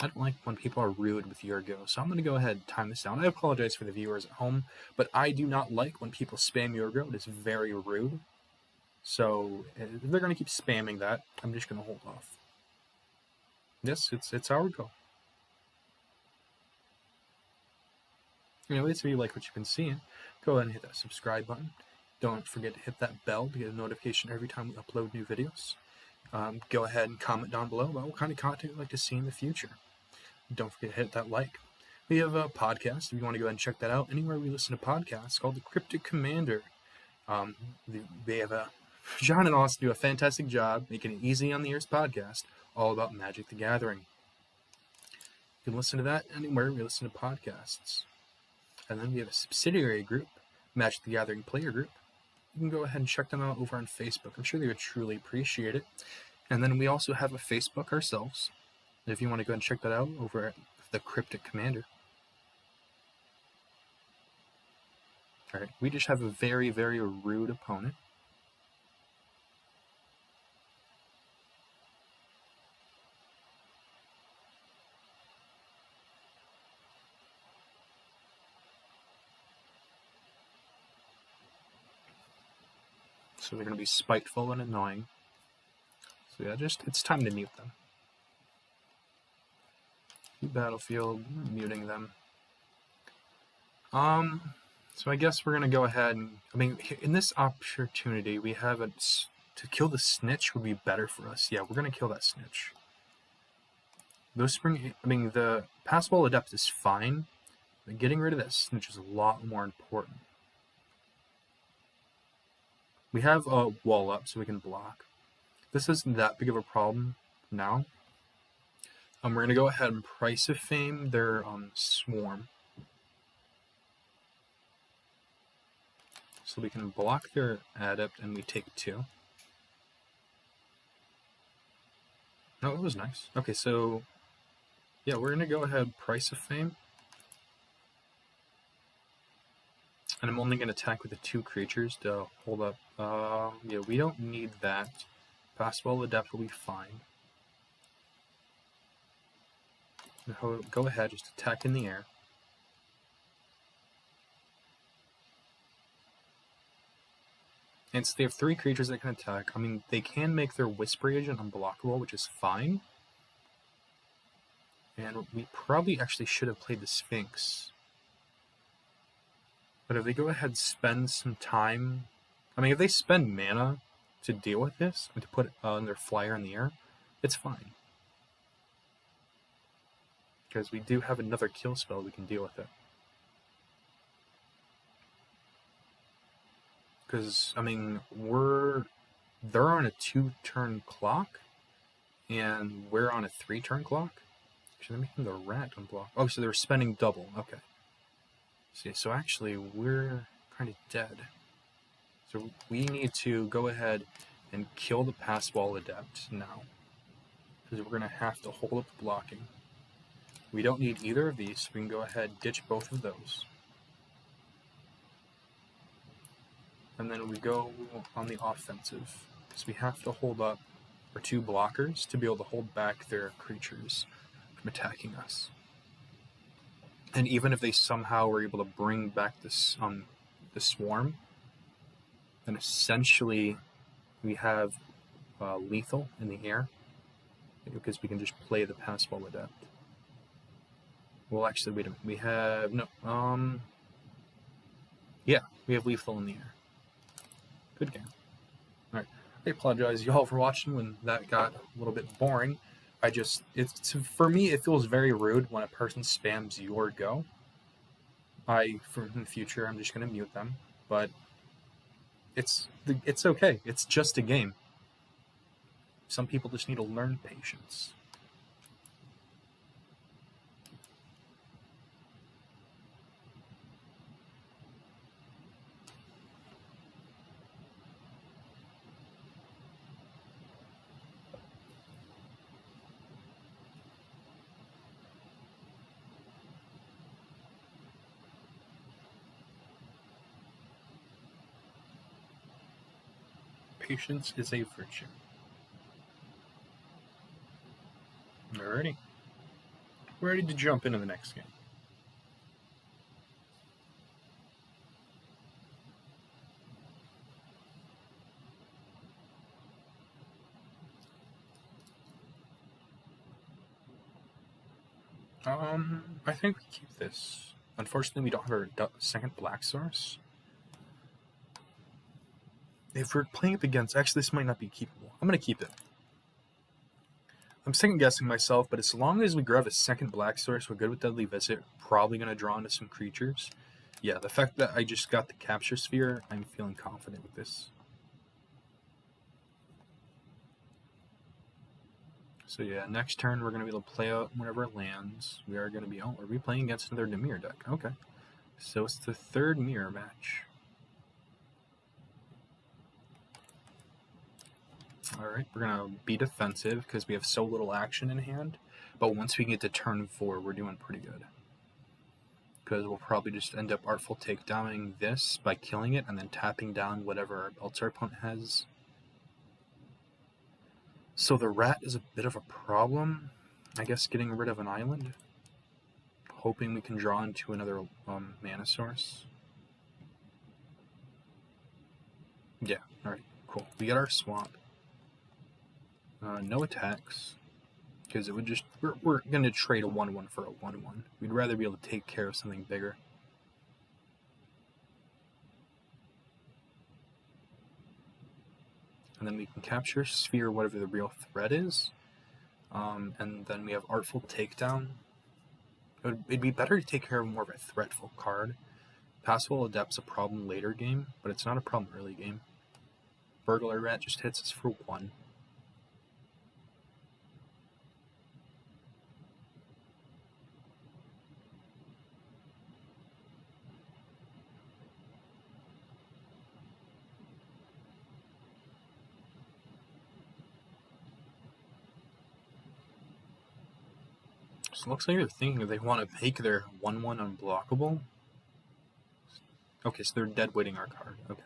I don't like when people are rude with Yurgo, so I'm going to go ahead and time this down. I apologize for the viewers at home, but I do not like when people spam Yurgo. It is very rude. So if they're going to keep spamming that, I'm just going to hold off. Yes, it's our go. Anyways, if you like what you've been seeing, go ahead and hit that subscribe button. Don't forget to hit that bell to get a notification every time we upload new videos. Go ahead and comment down below about what kind of content you'd like to see in the future. Don't forget to hit that like. We have a podcast, if you want to go ahead and check that out, anywhere we listen to podcasts, called the Cryptic Commander. They have John and Austin do a fantastic job making it easy on the ears podcast, all about Magic the Gathering. You can listen to that anywhere we listen to podcasts. And then we have a subsidiary group, Magic the Gathering Player Group. You can go ahead and check them out over on Facebook. I'm sure they would truly appreciate it. And then we also have a Facebook ourselves. If you want to go ahead and check that out over at the Cryptic Commander. Alright, we just have a very, very rude opponent. So they're going to be spiteful and annoying. So yeah, it's time to mute them. Battlefield, muting them. So I guess we're going to go ahead and, in this opportunity, we have to kill the Snitch would be better for us. Yeah, we're going to kill that Snitch. The Passable Adept is fine, but getting rid of that Snitch is a lot more important. We have a wall up so we can block. This isn't that big of a problem now. We're going to go ahead and Price of Fame their Swarm. So we can block their Adept and we take 2. No, it was nice. Okay, so yeah, we're going to go ahead Price of Fame. And I'm only going to attack with the 2 creatures to hold up. Yeah, we don't need that. Passable Adept will be fine. Go ahead, just attack in the air. And so they have 3 creatures that can attack. They can make their Whisper Agent unblockable, which is fine. And we probably actually should have played the Sphinx. But if they go ahead and spend some time... if they spend mana to deal with this, and to put their flyer in the air, it's fine. Because we do have another kill spell we can deal with it. Because, they're on a 2-turn clock, and we're on a 3-turn clock. Actually, they're making the rat unblock. Oh, so they're spending double. Okay. See, so actually, we're kind of dead. So we need to go ahead and kill the Passable Adept now. Because we're going to have to hold up the blocking. We don't need either of these, so we can go ahead and ditch both of those. And then we go on the offensive, because we have to hold up our 2 blockers to be able to hold back their creatures from attacking us. And even if they somehow were able to bring back this the swarm, then essentially we have lethal in the air, because we can just play the Passwell Adept. Well, actually, wait a minute. We have yeah, we have lethal in the air. Good game. All right. I apologize, y'all, for watching when that got a little bit boring. For me, it feels very rude when a person spams your go. In the future, I'm just gonna mute them, but it's okay. It's just a game. Some people just need to learn patience. Patience is a virtue. Alrighty. We're ready to jump into the next game. I think we keep this. Unfortunately, we don't have our second black source. If we're playing it against... Actually, this might not be keepable. I'm going to keep it. I'm second guessing myself, but as long as we grab a second black source, we're good with Deadly Visit. Probably going to draw into some creatures. Yeah, the fact that I just got the Capture Sphere, I'm feeling confident with this. So yeah, next turn we're going to be able to play out whenever it lands. We are going to be... Oh, are we playing against another Dimir deck? Okay. So it's the third mirror match. Alright, we're going to be defensive because we have so little action in hand. But once we get to turn 4, we're doing pretty good. Because we'll probably just end up Artful Takedowning this by killing it and then tapping down whatever else our opponent has. So the rat is a bit of a problem. I guess getting rid of an island. Hoping we can draw into another mana source. Yeah, alright, cool. We get our swamp. No attacks. Because it would just... We're going to trade a 1-1 for a 1-1. We'd rather be able to take care of something bigger. And then we can capture Sphere, whatever the real threat is. And then we have Artful Takedown. It'd be better to take care of more of a threatful card. Passwell Adept's a problem later game, but it's not a problem early game. Burglar Rat just hits us for 1. So it looks like they're thinking they want to make their 1-1 unblockable. Okay, so they're dead weighting our card. Okay.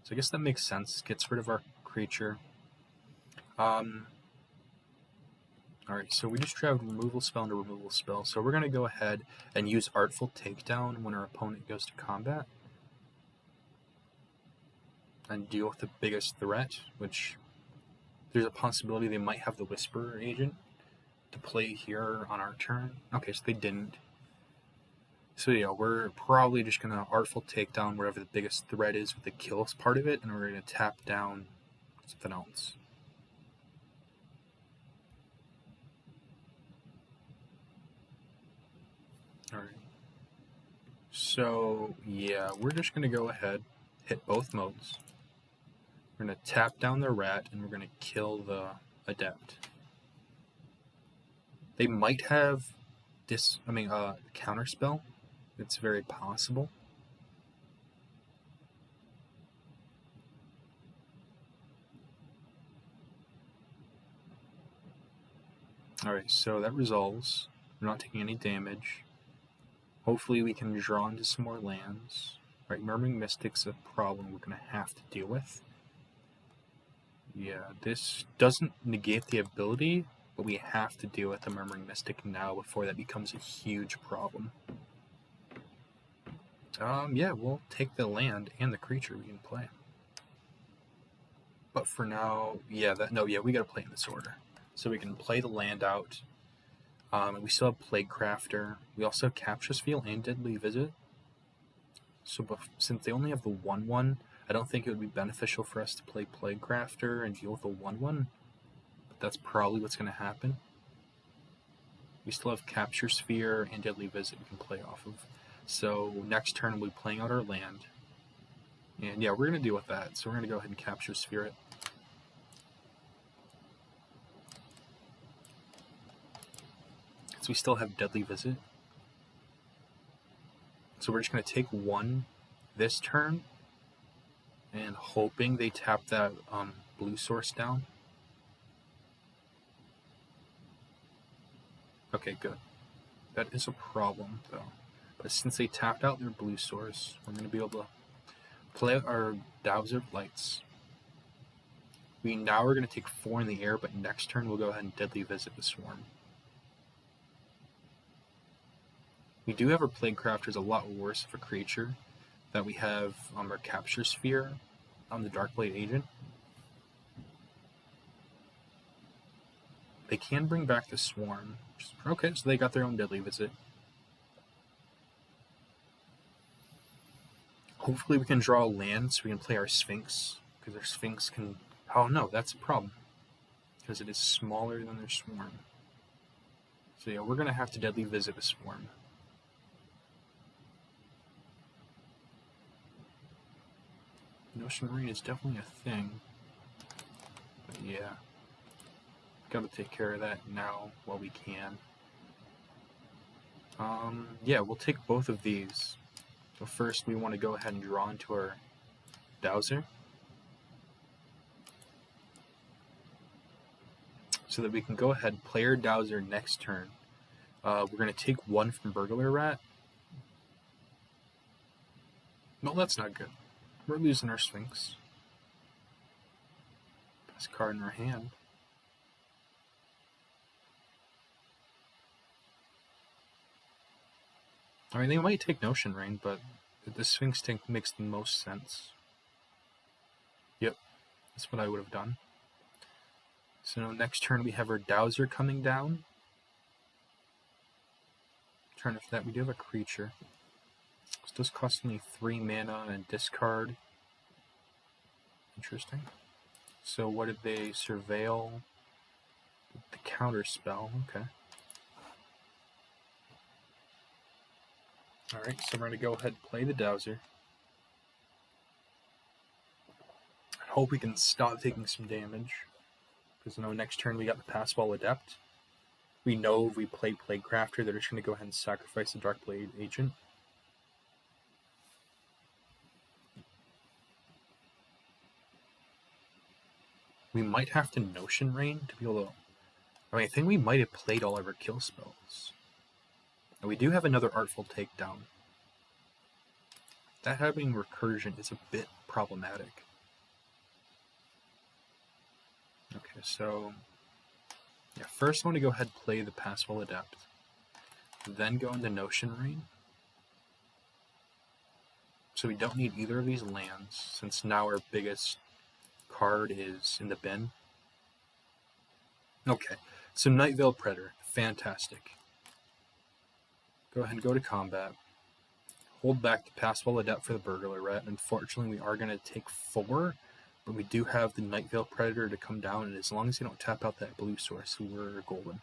So I guess that makes sense. Gets rid of our creature. Alright, so we just grabbed removal spell into removal spell. So we're going to go ahead and use Artful Takedown when our opponent goes to combat. And deal with the biggest threat, which there's a possibility they might have the Whisperer agent to play here on our turn. Okay, so they didn't. So yeah, we're probably just going to Artful Takedown wherever the biggest threat is with the kills part of it, and we're going to tap down something else. Alright. So yeah, we're just going to go ahead, hit both modes. We're going to tap down the rat, and we're going to kill the Adept. They might have Counterspell. It's very possible. Alright, so that resolves. We're not taking any damage. Hopefully we can draw into some more lands. Right, Murmuring Mystic's a problem we're going to have to deal with. Yeah, this doesn't negate the ability, but we have to deal with the Murmuring Mystic now before that becomes a huge problem. Yeah, we'll take the land and the creature we can play. But for now, we gotta play in this order. So we can play the land out. And we still have Plague Crafter. We also have Captious Field and Deadly Visit. So since they only have the 1/1, I don't think it would be beneficial for us to play Plague Crafter and deal with a 1/1. But that's probably what's going to happen. We still have Capture Sphere and Deadly Visit we can play off of. So next turn we'll be playing out our land. And yeah, we're going to deal with that. So we're going to go ahead and Capture Sphere it. So we still have Deadly Visit. So we're just going to take one this turn and hoping they tap that blue source down. Okay, good. That is a problem, though. But since they tapped out their blue source, we're going to be able to play out our Dowser Lights. We now are going to take 4 in the air, but next turn we'll go ahead and Deadly Visit the Swarm. We do have our Plague Crafter is a lot worse of a creature that we have our Capture Sphere on the Darkblade Agent. They can bring back the Swarm. Okay, so they got their own Deadly Visit. Hopefully we can draw a land so we can play our Sphinx, because our Sphinx can... Oh no, that's a problem, because it is smaller than their Swarm. So yeah, we're going to have to Deadly Visit the Swarm. Notion Marine is definitely a thing, but yeah, gotta take care of that now while we can. Yeah, we'll take both of these. So first we want to go ahead and draw into our Dowser, so that we can go ahead and play our Dowser next turn. We're going to take 1 from Burglar Rat. No, that's not good. We're losing our Sphinx. Best card in our hand. I mean, they might take Notion Rain, but the Sphinx tank makes the most sense. Yep, that's what I would have done. So next turn we have our Dowser coming down. Turn after that we do have a creature. This does cost me 3 mana and discard. Interesting. So what did they surveil? The counter spell, okay. Alright, so we're going to go ahead and play the Dowser. I hope we can stop taking some damage, because next turn we got the Passwall Adept. We know if we play Plague Crafter, they're just going to go ahead and sacrifice the Darkblade Agent. We might have to Notion Rain to be able to... I mean, I think we might have played all of our kill spells. And we do have another Artful Takedown. That having Recursion is a bit problematic. Okay, so... yeah, first I want to go ahead and play the Passwall Adept. Then go into Notion Rain. So we don't need either of these lands, since now our biggest card is in the bin. Okay, so Night Veil Predator, fantastic. Go ahead and go to combat. Hold back the Passwall Adept for the Burglar Rat. Unfortunately, we are going to take 4, but we do have the Night Veil Predator to come down, and as long as you don't tap out that blue source, we're golden.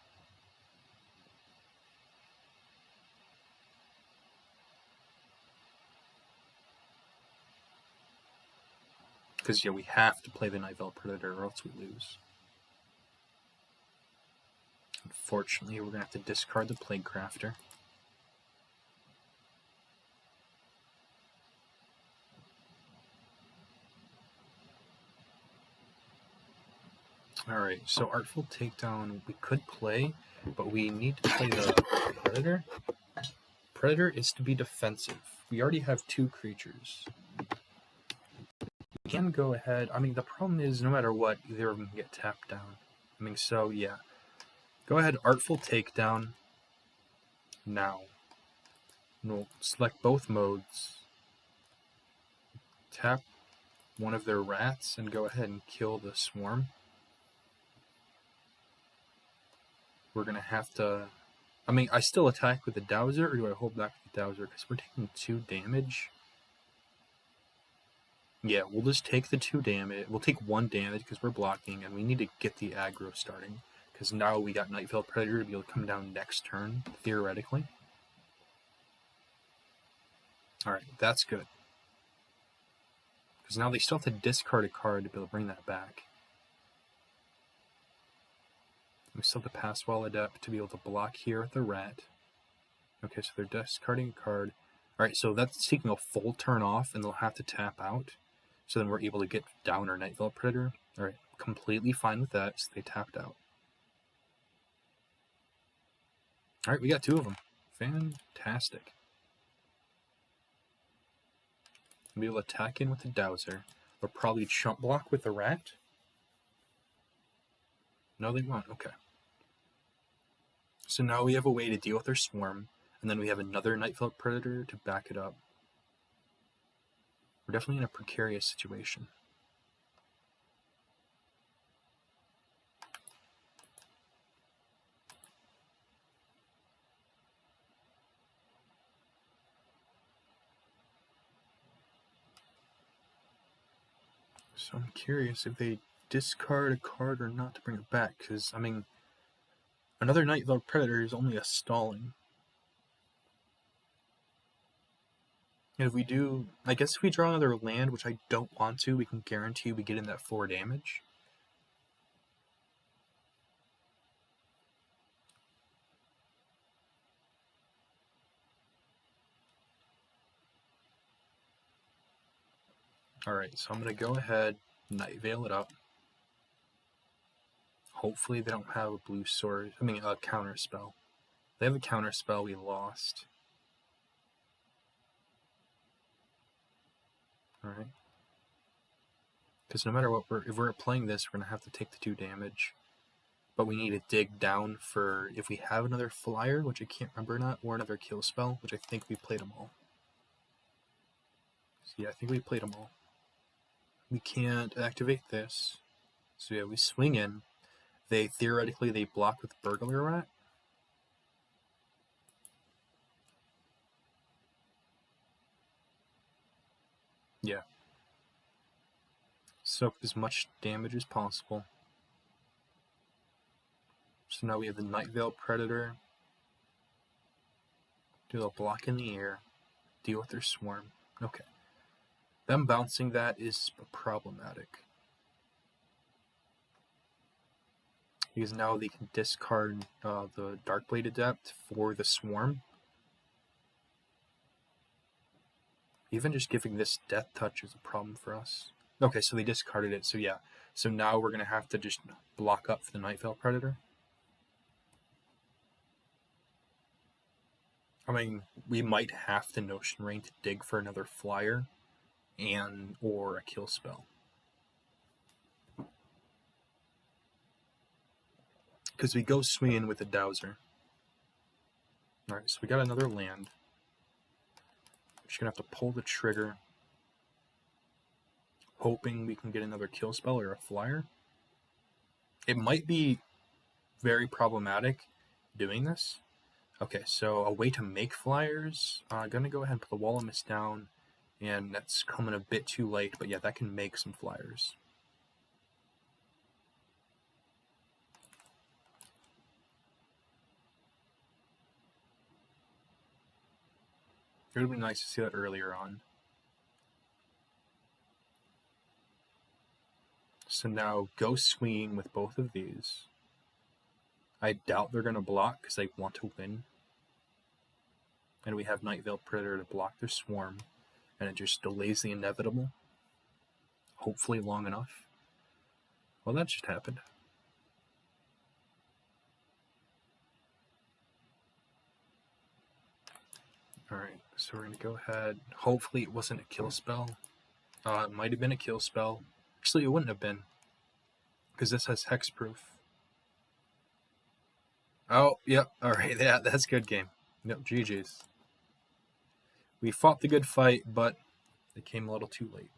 Because, yeah, we have to play the Night Veil Predator or else we lose. Unfortunately, we're going to have to discard the Plague Crafter. Alright, so Artful Takedown we could play, but we need to play the Predator. Predator is to be defensive. We already have 2 creatures. We can go ahead. I mean, the problem is no matter what, either of them can get tapped down. I mean, so yeah. Go ahead, Artful Takedown. Now. We'll select both modes. Tap one of their rats and go ahead and kill the swarm. We're going to have to... I mean, I still attack with the Dowser, or do I hold back with the Dowser? Because we're taking 2 damage. Yeah, we'll just take the 2 damage. We'll take 1 damage because we're blocking, and we need to get the aggro starting. Because now we got Nightveil Predator to be able to come down next turn, theoretically. Alright, that's good. Because now they still have to discard a card to be able to bring that back. We still have the Passwall Adept to be able to block here with the rat. Okay, so they're discarding a card. Alright, so that's taking a full turn off, and they'll have to tap out. So then we're able to get down our Nightveil Predator. Alright, completely fine with that, so they tapped out. Alright, we got 2 of them. Fantastic. We'll be able to attack in with the Dowser. They'll probably chump block with the rat. No, they won't. Okay. So now we have a way to deal with their swarm, and then we have another Nightveil Predator to back it up. We're definitely in a precarious situation. So I'm curious if they discard a card or not to bring it back, because, I mean, another Nightveil Predator is only a stalling. And if we do, I guess if we draw another land, which I don't want to, we can guarantee we get in that 4 damage. Alright, so I'm going to go ahead, Nightveil it up. Hopefully they don't have a blue sword, a counter spell. If they have a counter spell, we lost. Alright. Because no matter what, if we're playing this, we're going to have to take the 2 damage. But we need to dig down for if we have another flyer, which I can't remember or not, or another kill spell, which I think we played them all. So yeah, I think we played them all. We can't activate this. So yeah, we swing in. Theoretically they block with Burglar Rat. Yeah. Soak as much damage as possible. So now we have the Nightveil Predator. Do a block in the air. Deal with their swarm. Okay. Them bouncing that is problematic. Because now they can discard the Darkblade Adept for the swarm. Even just giving this Death Touch is a problem for us. Okay, so they discarded it, so yeah. So now we're going to have to just block up for the Nightveil Predator. I mean, we might have to Notion Rain to dig for another flyer or a kill spell. Because we go swinging with the Dowser. Alright, so we got another land. We're just going to have to pull the trigger. Hoping we can get another kill spell or a flyer. It might be very problematic doing this. Okay, so a way to make flyers. I'm going to go ahead and put the Wall of Mist down. And that's coming a bit too late, but yeah, that can make some flyers. It would be nice to see that earlier on. So now go swinging with both of these. I doubt they're going to block because they want to win. And we have Nightveil Predator to block their swarm. And it just delays the inevitable. Hopefully long enough. Well, that just happened. Alright, so we're going to go ahead. Hopefully it wasn't a kill spell. It might have been a kill spell. Actually, it wouldn't have been, because this has hexproof. Oh, yep. Alright, yeah, that's good game. Yep, GG's. We fought the good fight, but it came a little too late.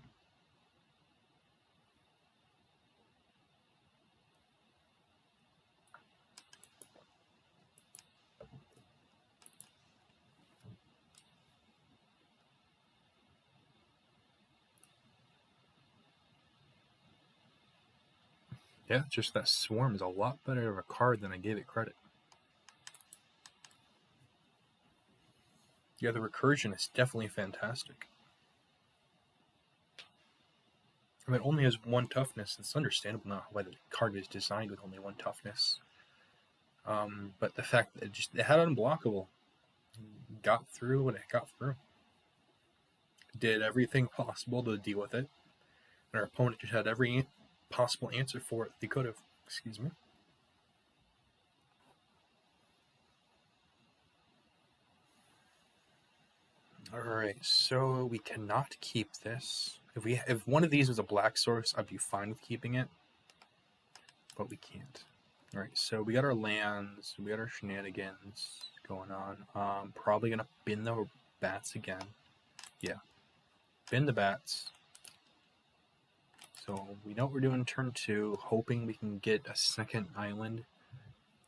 Yeah, just that Swarm is a lot better of a card than I gave it credit. Yeah, the Recursion is definitely fantastic. I mean, it only has 1 toughness. It's understandable now why the card is designed with only 1 toughness. But the fact that it had unblockable, got through what it got through. Did everything possible to deal with it. And our opponent just had every possible answer for it they could have. Excuse me. Alright, so we cannot keep this. If one of these was a black source, I'd be fine with keeping it. But we can't. Alright, so we got our lands, we got our shenanigans going on. Probably gonna bin the bats again. Yeah. Bin the bats. So we know what we're doing turn 2, hoping we can get a second island.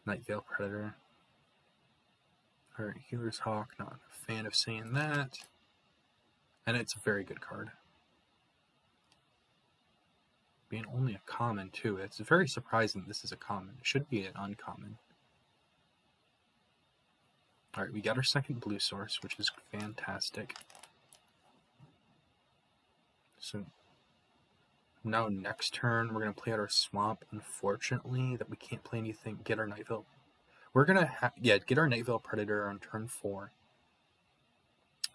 Nightveil Predator. Alright, Healer's Hawk, not a fan of saying that. And it's a very good card. Being only a common too. It's very surprising this is a common. It should be an uncommon. Alright, we got our second blue source, which is fantastic. So now next turn we're going to play out our swamp. Unfortunately, that we can't play anything, get our Nightveil. We're going to get our Nightveil Predator on turn 4.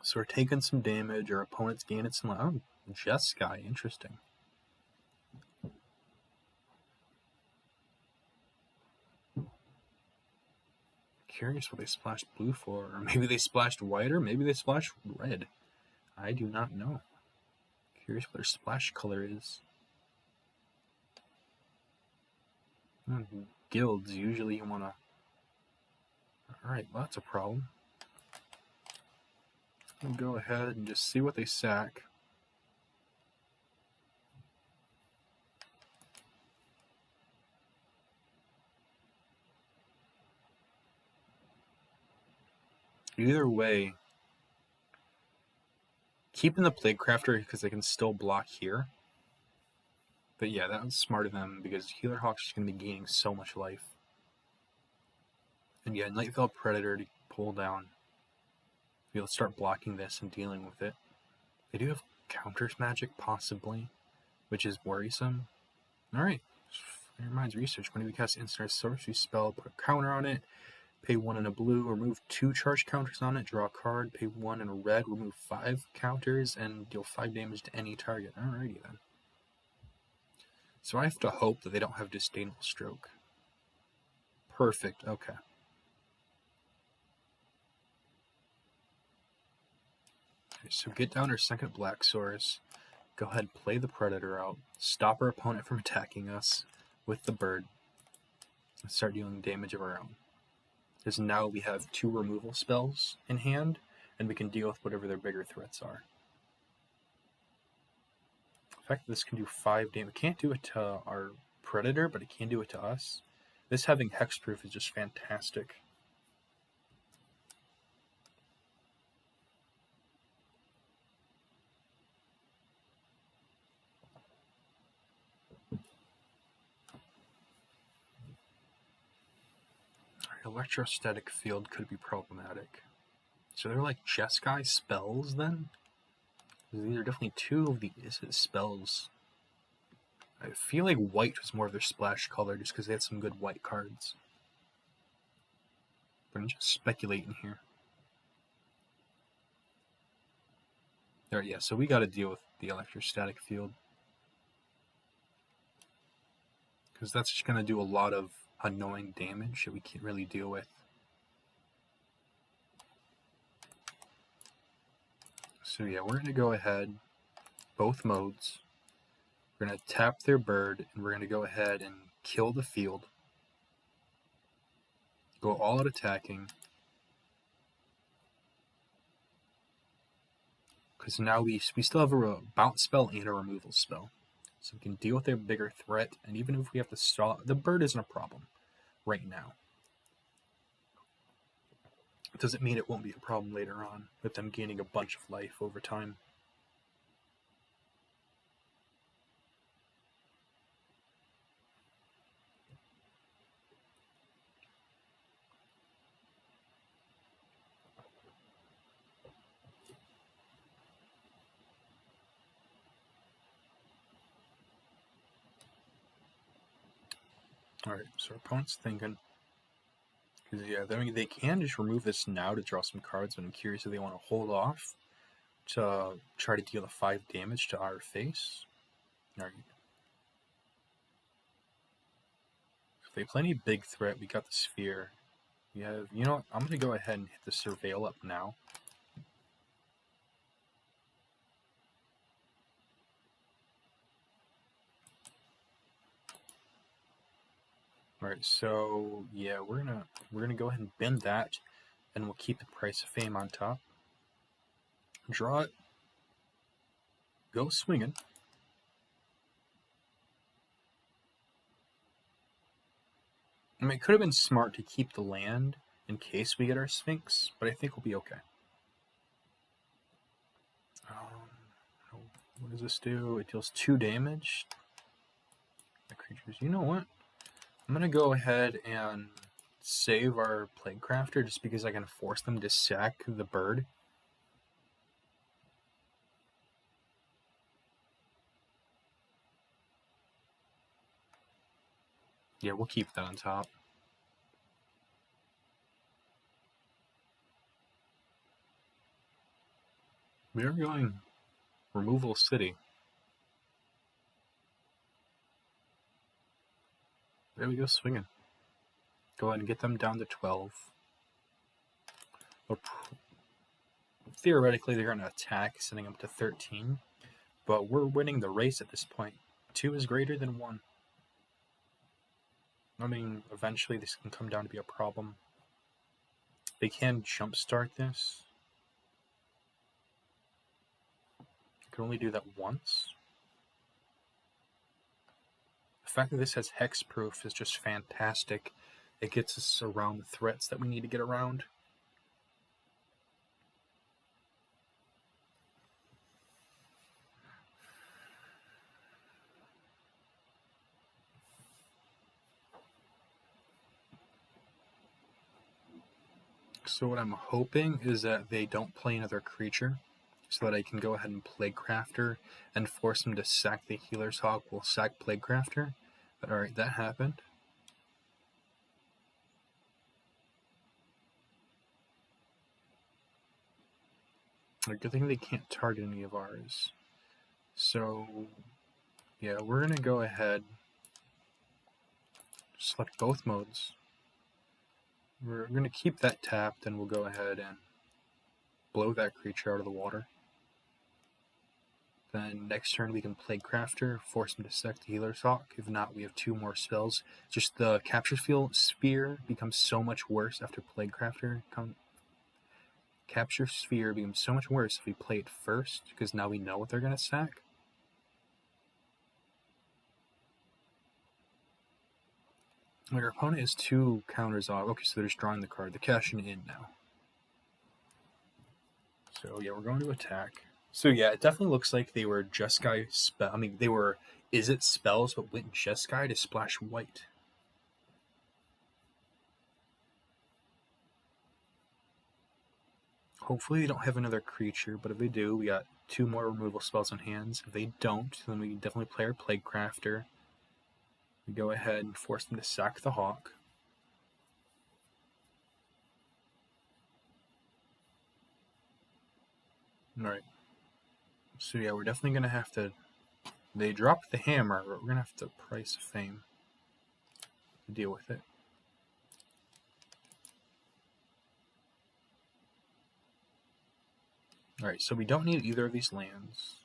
So we're taking some damage, our opponent's gaining some... Oh, Jeskai, interesting. Curious what they splashed blue for, or maybe they splashed white, or maybe they splashed red. I do not know. Curious what their splash color is. Guilds, usually you want to... Alright, well, that's a problem. I'll go ahead and just see what they sack. Either way, keeping the Plague Crafter because they can still block here. But yeah, that was smart of them because Healer Hawk's just going to be gaining so much life. And yeah, Nightveil Predator to pull down. Be able to start blocking this and dealing with it. They do have counters magic, possibly, which is worrisome. Alright, Your Mind's Research. When we cast instant sorcery spell, put a counter on it. Pay 1 in a blue, remove 2 charge counters on it, draw a card, pay 1 in a red, remove 5 counters, and deal 5 damage to any target. Alrighty then. So I have to hope that they don't have Disdainful Stroke. Perfect, okay. So get down our second black source. Go ahead, play the Predator out. Stop our opponent from attacking us with the bird. And start dealing damage of our own. Because now we have 2 removal spells in hand, and we can deal with whatever their bigger threats are. The fact that this can do 5 damage, it can't do it to our Predator, but it can do it to us. This having hexproof is just fantastic. Electrostatic Field could be problematic. So they're like Jeskai spells then? These are definitely 2 of the spells. I feel like white was more of their splash color just because they had some good white cards. But I'm just speculating here. There, yeah, so we got to deal with the Electrostatic Field. Because that's just going to do a lot of annoying damage that we can't really deal with. So yeah, we're going to go ahead, both modes. We're going to tap their bird, and we're going to go ahead and kill the field. Go all out attacking. Because now we still have a bounce spell and a removal spell. So we can deal with their bigger threat, and even if we have to stall, the bird isn't a problem right now. It doesn't mean it won't be a problem later on with them gaining a bunch of life over time. Alright, so our opponent's thinking. Because, yeah, they can just remove this now to draw some cards, but I'm curious if they want to hold off to try to deal the 5 damage to our face. Alright. If they play any big threat, we got the sphere. We have, you know what, I'm going to go ahead and hit the surveil up now. Alright, so yeah, we're gonna go ahead and bend that, and we'll keep the price of fame on top. Draw it. Go swinging. I mean, it could have been smart to keep the land in case we get our Sphinx, but I think we'll be okay. What does this do? It deals 2 damage. The creatures. You know what? I'm gonna go ahead and save our Plaguecrafter just because I can force them to sack the bird. Yeah, we'll keep that on top. We are going Removal City. There we go, swinging. Go ahead and get them down to 12. Theoretically, they're going to attack, sending them to 13. But we're winning the race at this point. 2 is greater than 1. I mean, eventually this can come down to be a problem. They can jumpstart this. You can only do that once. The fact that this has hexproof is just fantastic. It gets us around the threats that we need to get around. So what I'm hoping is that they don't play another creature, so that I can go ahead and Plaguecrafter and force them to sack the Healer's Hawk. We'll sack Plaguecrafter. But alright, that happened. Good thing they can't target any of ours. So, yeah, we're going to go ahead, select both modes. We're going to keep that tapped, and we'll go ahead and blow that creature out of the water. Then next turn we can Plaguecrafter, force him to sack the Healer's Hawk. If not, we have 2 more spells. Just the Capture Sphere becomes so much worse after Plaguecrafter. Capture Sphere becomes so much worse if we play it first, because now we know what they're going to sack. Our opponent has 2 counters off. Okay, so they're just drawing the card. They're cashing in now. So yeah, we're going to attack. So yeah, it definitely looks like they were Jeskai spell. I mean, they were Izzet spells, but went Jeskai to splash white. Hopefully they don't have another creature, but if they do, we got 2 more removal spells on hands. If they don't, then we can definitely play our Plaguecrafter. We go ahead and force them to sack the Hawk. Alright. So yeah, we're definitely going to have to... They dropped the hammer, but we're going to have to price of fame to deal with it. Alright, so we don't need either of these lands.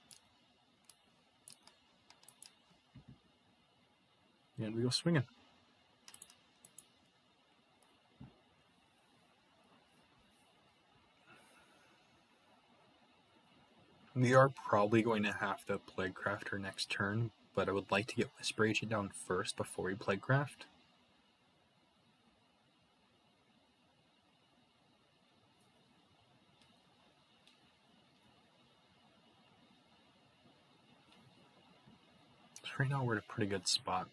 And we go swinging. We are probably going to have to Plaguecraft our next turn, but I would like to get Whisper Agent down first before we Plaguecraft. So right now we're in a pretty good spot.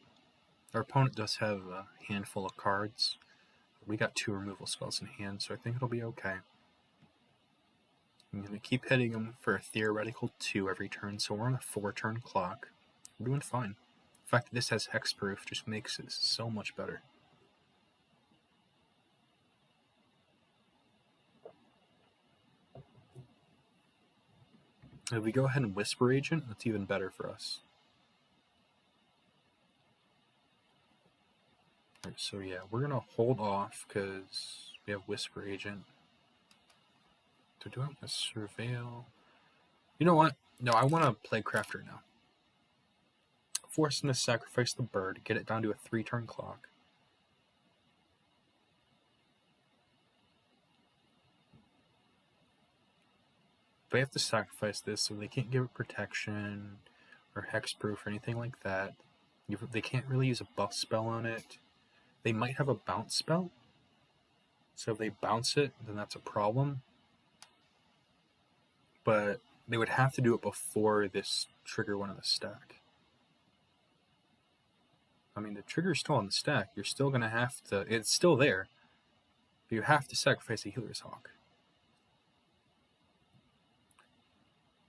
Our opponent does have a handful of cards. We got 2 removal spells in hand, so I think it'll be okay. I'm going to keep hitting him for a theoretical 2 every turn, so we're on a 4-turn clock. We're doing fine. The fact that this has hexproof just makes it so much better. If we go ahead and Whisper Agent, that's even better for us. Right, so yeah, we're going to hold off because we have Whisper Agent. So do I want to Surveil? You know what? No, I want to play Crafter now. Force him to sacrifice the bird, get it down to a 3-turn clock. They have to sacrifice this, so they can't give it protection or hexproof or anything like that. They can't really use a buff spell on it. They might have a bounce spell, so if they bounce it, then that's a problem. But they would have to do it before this trigger one on the stack. I mean, the trigger's still on the stack. You're still going to have to... It's still there. But you have to sacrifice a Healer's Hawk.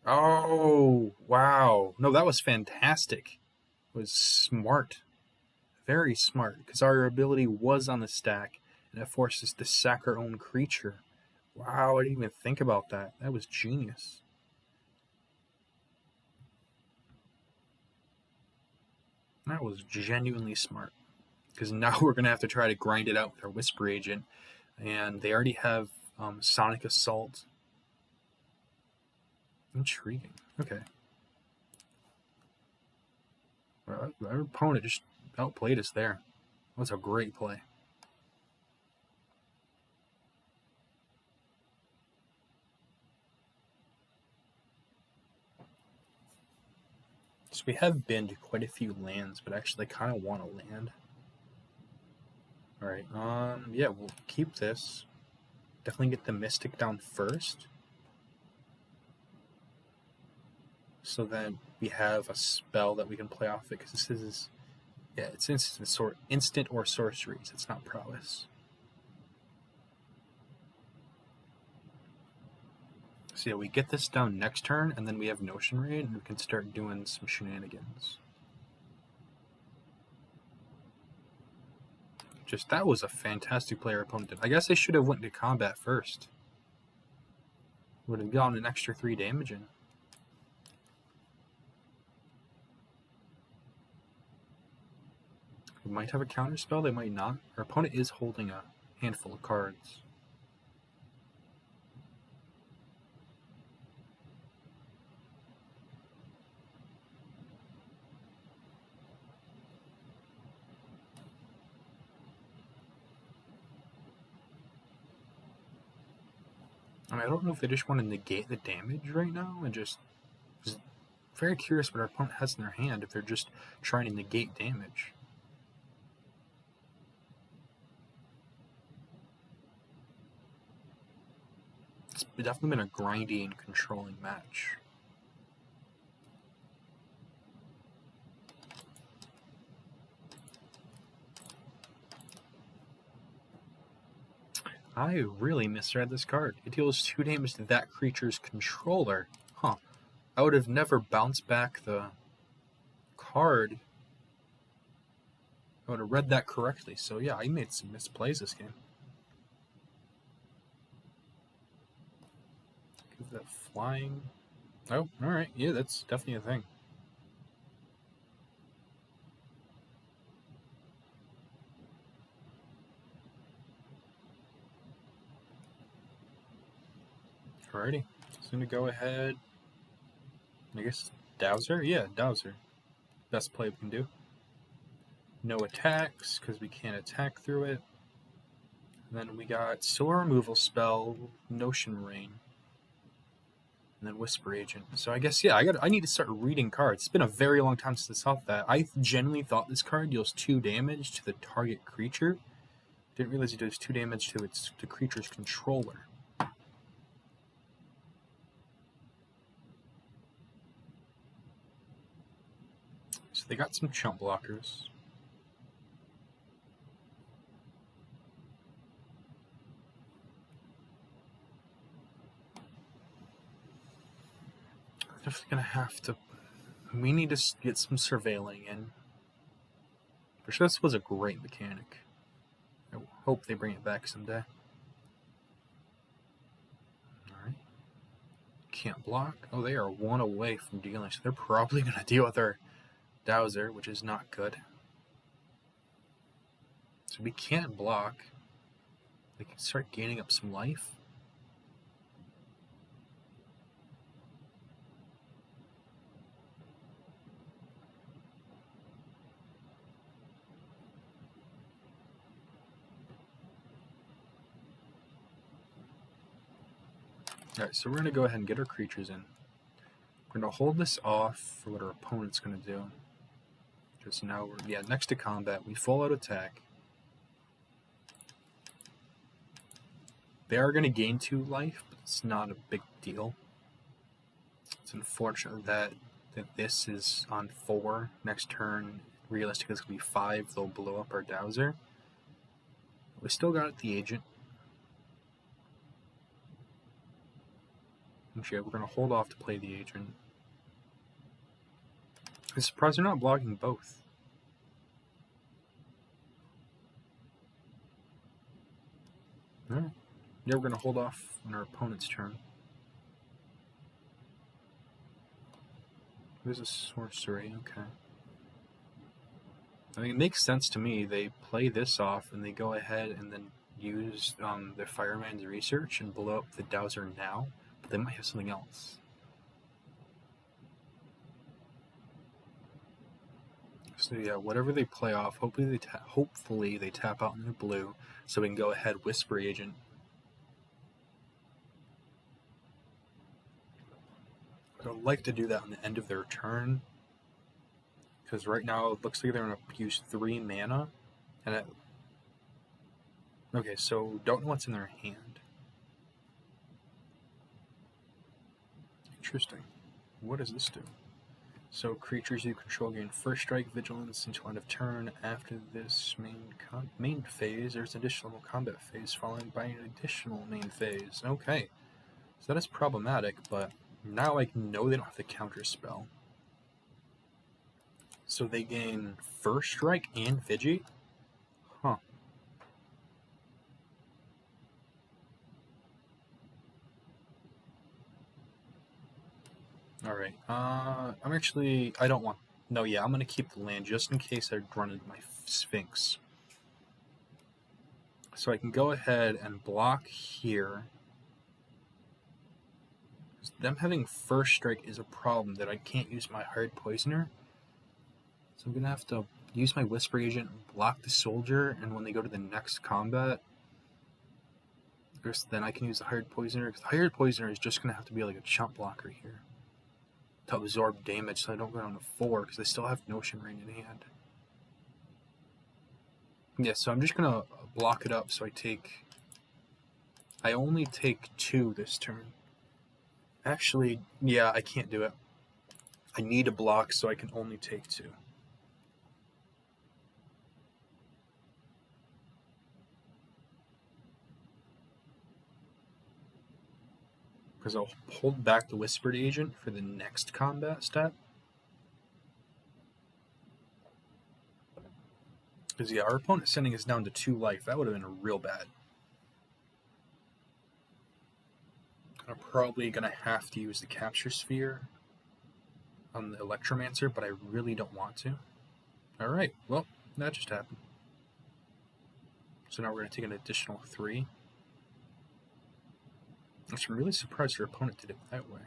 Oh, wow. No, that was fantastic. It was smart. Very smart, because our ability was on the stack, and it forced us to sack our own creature. Wow, I didn't even think about that. That was genius. That was genuinely smart, because now we're going to have to try to grind it out with our Whisper Agent, and they already have Sonic Assault. Intriguing. Okay. Well, our opponent just outplayed us there. That was a great play. So we have been to quite a few lands, but actually I kind of want to land. Alright, yeah, we'll keep this. Definitely get the Mystic down first. So then we have a spell that we can play off it, because this is... Yeah, it's instant or sorceries. It's not prowess. So yeah, we get this down next turn, and then we have Notion Raid, and we can start doing some shenanigans. Just, that was a fantastic play our opponent did. I guess they should have went into combat first. Would have gotten an extra 3 damage in. We might have a counter spell, they might not. Our opponent is holding a handful of cards. I mean, I don't know if they just want to negate the damage right now and just very curious what our opponent has in their hand if they're just trying to negate damage. It's definitely been a grindy and controlling match. I really misread this card. It deals 2 damage to that creature's controller. Huh. I would have never bounced back the card. I would have read that correctly. So yeah, I made some misplays this game. Give that flying. Oh, alright. Yeah, that's definitely a thing. Alrighty. It's going to go ahead, I guess, Dowser? Yeah, Dowser. Best play we can do. No attacks, because we can't attack through it. And then we got Soul Removal Spell, Notion Rain, and then Whisper Agent. So I guess, yeah, I need to start reading cards. It's been a very long time since I saw that. I genuinely thought this card deals 2 damage to the target creature. Didn't realize it does 2 damage to the creature's controller. So they got some chump blockers. Definitely gonna have to. We need to get some surveilling in. For sure, this was a great mechanic. I hope they bring it back someday. Alright. Can't block. Oh, they are 1 away from dealing, so they're probably gonna deal with our Dowser, which is not good. So we can't block. They can start gaining up some life. Alright, so we're going to go ahead and get our creatures in. We're going to hold this off for what our opponent's going to do. Because now we're, next to combat, we full out attack. They are going to gain 2 life, but it's not a big deal. It's unfortunate that this is on 4. Next turn, realistically, it's going to be 5. They'll blow up our Dowser. We still got the agent. Actually, we're going to hold off to play the agent. I'm surprised they're not blocking both. Alright. Yeah, we're going to hold off on our opponent's turn. There's a sorcery, okay. I mean, it makes sense to me. They play this off and they go ahead and then use their Fireman's Research and blow up the Dowser now, but they might have something else. So yeah, whatever they play off, hopefully they tap out in their blue, so we can go ahead Whisper Agent. I'd like to do that on the end of their turn, because right now it looks like they're going to use 3 mana, and okay, so don't know what's in their hand. Interesting. What does this do? So creatures you control gain first strike, vigilance until end of turn. After this main phase, there's an additional combat phase followed by an additional main phase. Okay, so that is problematic, but now I know they don't have the counter spell. So they gain first strike and Vigi? Huh. Alright, I don't want... No, yeah, I'm going to keep the land just in case I run into my Sphinx. So I can go ahead and block here. Them having first strike is a problem that I can't use my Hard Poisoner. So I'm going to have to use my Whisper Agent, block the soldier, and when they go to the next combat, then I can use the Hired Poisoner, because the Hired Poisoner is just going to have to be like a chump blocker here to absorb damage so I don't go down to 4, because I still have Notion Rain in hand. Yeah, so I'm just going to block it up so I only take 2 this turn. Actually, yeah, I can't do it. I need a block so I can only take 2. Because I'll hold back the Whispered Agent for the next combat step. Because yeah, our opponent sending us down to 2 life. That would have been real bad. I'm probably going to have to use the Capture Sphere on the Electromancer, but I really don't want to. Alright, well, that just happened. So now we're going to take an additional 3. I'm really surprised your opponent did it that way.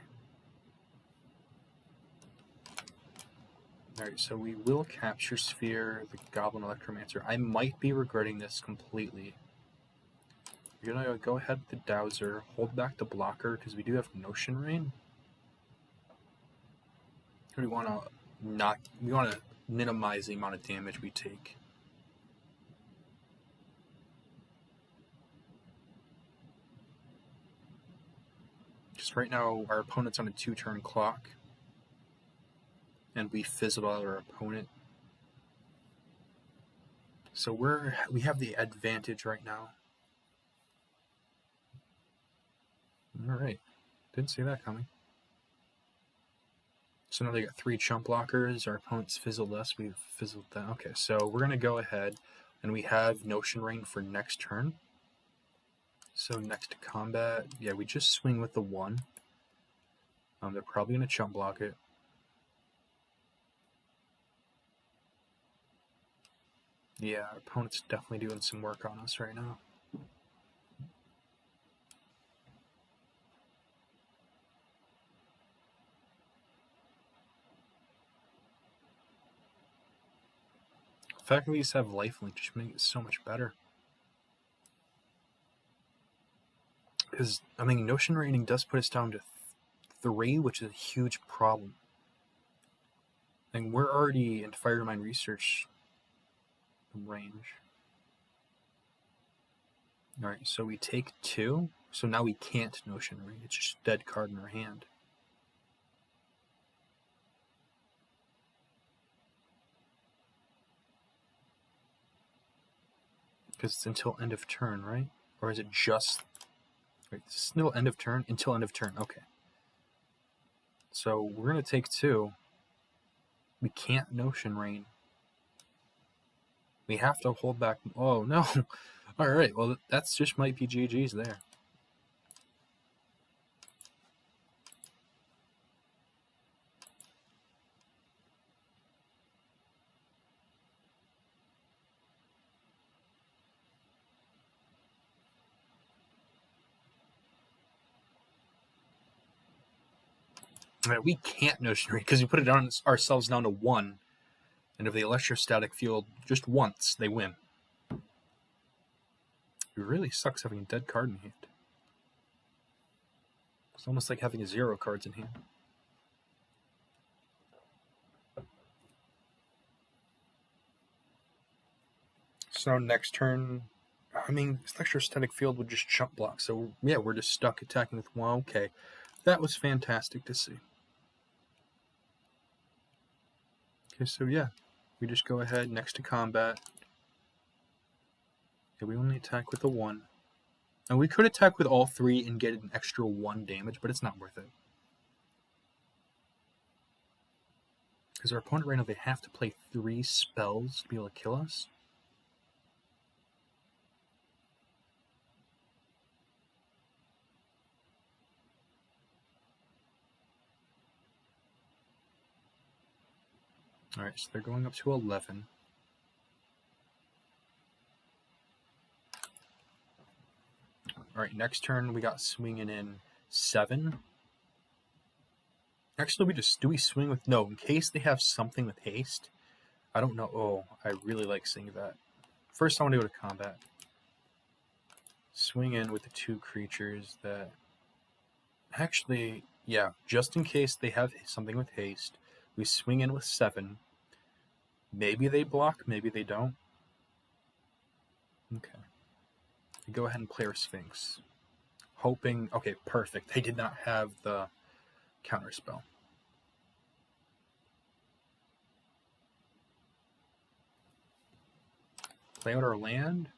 Alright, so we will capture Sphere, the Goblin Electromancer. I might be regretting this completely. We're gonna go ahead with the Dowser, hold back the blocker, because we do have Notion Rain. We want to minimize the amount of damage we take. Just right now, our opponent's on a 2-turn clock, and we fizzled out our opponent. So we have the advantage right now. All right, didn't see that coming. So now they got 3 chump blockers. Our opponent's fizzled us. We've fizzled them. Okay, so we're gonna go ahead, and we have Notion Rain for next turn. So next to combat, yeah, we just swing with the 1. They're probably gonna chump block it. Yeah, our opponent's definitely doing some work on us right now. The fact that we just have lifelink just makes it so much better. Because, I mean, Notion Raining does put us down to 3, which is a huge problem. And we're already in Firemind Research range. Alright, so we take 2. So now we can't Notion Rain. It's just a dead card in our hand. Because it's until end of turn, right? Or is it just... Wait, this is still end of turn? Until end of turn, okay. So we're going to take 2. We can't Notion Rain. We have to hold back... Oh, no. Alright, well, that's just might be GG's there. I mean, we can't Notion Rain because we put it on ourselves down to 1. And if the electrostatic field just once, they win. It really sucks having a dead card in hand. It's almost like having 0 cards in hand. So next turn, I mean, this electrostatic field would just chump block. So yeah, we're just stuck attacking with 1. Okay, that was fantastic to see. Okay, so yeah, we just go ahead next to combat. Okay, we only attack with the 1. And we could attack with all 3 and get an extra 1 damage, but it's not worth it. Because our opponent right now, they have to play 3 spells to be able to kill us. Alright, so they're going up to 11. Alright, next turn we got swinging in 7. Actually, do we swing with... No, in case they have something with haste. I don't know. Oh, I really like seeing that. First, I want to go to combat. Swing in with the 2 creatures that... Actually, yeah, just in case they have something with haste, we swing in with 7. Maybe they block, maybe they don't. Okay. We go ahead and play our Sphinx. Hoping... Okay, perfect. They did not have the counterspell. Play out our land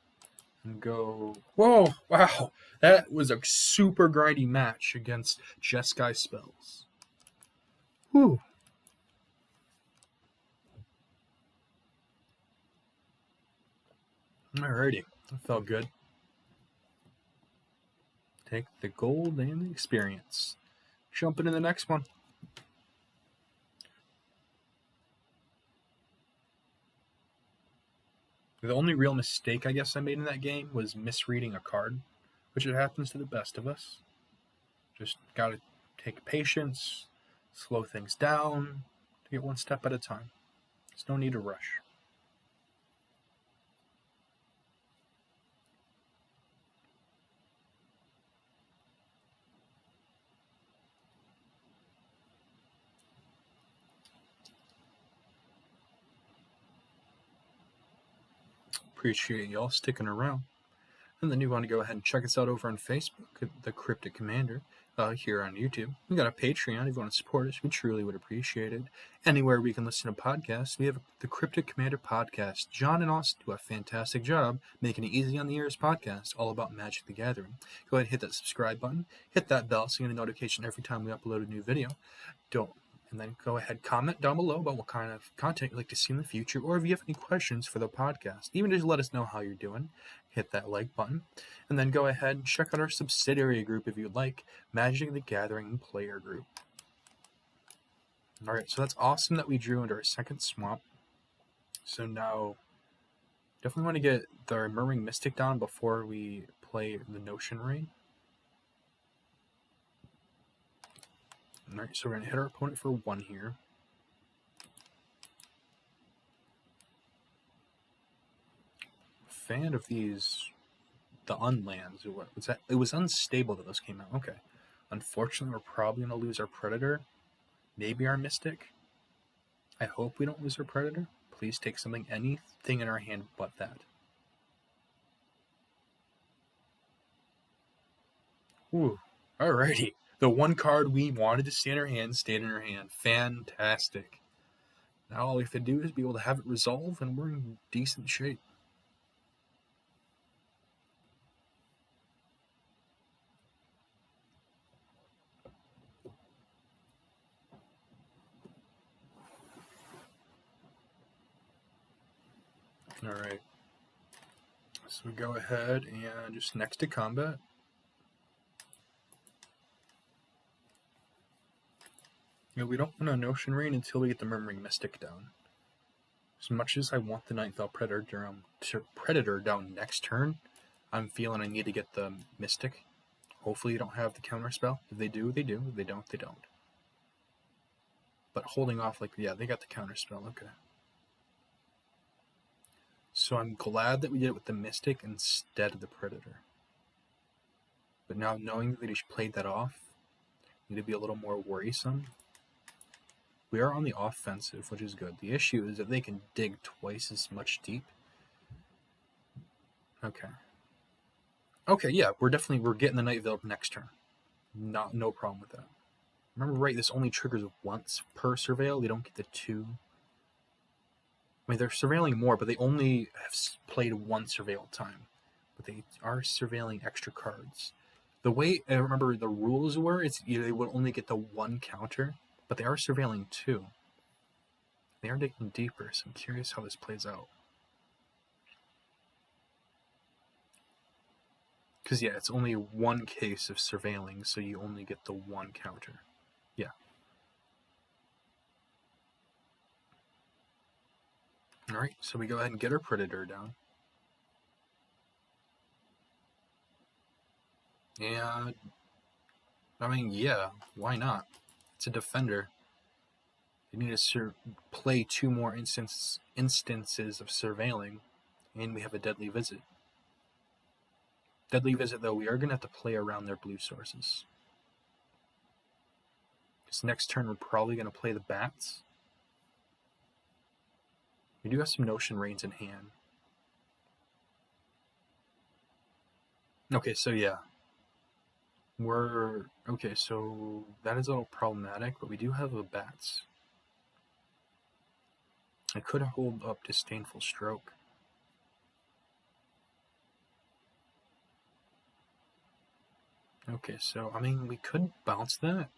and go... Whoa! Wow! That was a super grindy match against Jeskai spells. Whew. Alrighty. That felt good. Take the gold and the experience. Jump into the next one. The only real mistake I guess I made in that game was misreading a card, which it happens to the best of us. Just gotta take patience, slow things down, take it one step at a time. There's no need to rush. Appreciate y'all sticking around. And then you want to go ahead and check us out over on Facebook at the Cryptic Commander. Here on YouTube. We got a Patreon if you want to support us. We truly would appreciate it. Anywhere we can listen to podcasts, we have the Cryptic Commander podcast. John and Austin do a fantastic job making it easy on the ears podcast, all about Magic the Gathering. Go ahead and hit that subscribe button, hit that bell so you get a notification every time we upload a new video. And then go ahead, comment down below about what kind of content you'd like to see in the future, or if you have any questions for the podcast. Even just let us know how you're doing. Hit that like button. And then go ahead and check out our subsidiary group if you'd like, Magic the Gathering Player Group. Alright, so that's awesome that we drew into our second swamp. So now, definitely want to get the Murmuring Mystic down before we play the Notion Rain. Alright, so we're going to hit our opponent for 1 here. Fan of these, the unlands, or what was that? It was unstable that those came out. Okay. Unfortunately, we're probably going to lose our Predator. Maybe our Mystic. I hope we don't lose our Predator. Please take anything in our hand but that. Ooh, alrighty. The one card we wanted to stay in our hand stayed in our hand. Fantastic. Now all we have to do is be able to have it resolve, and we're in decent shape. Alright. So we go ahead and just next to combat. We don't want a Notion Rain until we get the Murmuring Mystic down. As much as I want the Ninth Elf Predator down next turn, I'm feeling I need to get the Mystic. Hopefully you don't have the counterspell. If they do, they do. If they don't, they don't. But holding off, yeah, they got the counterspell. Okay. So I'm glad that we did it with the Mystic instead of the Predator. But now knowing that they just played that off, need to be a little more worrisome. We are on the offensive, which is good. The issue is that they can dig twice as much deep. Okay. Okay, yeah, we're getting the Night Veil next turn. No problem with that. Remember, right, this only triggers once per surveil. They don't get the 2. I mean, they're surveilling more, but they only have played 1 surveil time. But they are surveilling extra cards. The way I remember the rules were, they would only get the 1 counter, but they are surveilling 2. They are digging deeper, so I'm curious how this plays out. Because, yeah, it's only 1 case of surveilling, so you only get the 1 counter. Yeah. Alright, so we go ahead and get our Predator down. And, I mean, yeah, why not? It's a defender. You need to play 2 more instances of surveilling, and we have a Deadly Visit. Deadly Visit, though, we are going to have to play around their blue sources. This next turn, we're probably going to play the Bats. We do have some Notion Rains in hand. Okay, so yeah. Okay, so that is a little problematic, but we do have the Bats. I could hold up Disdainful Stroke. Okay, so, I mean, we could bounce that.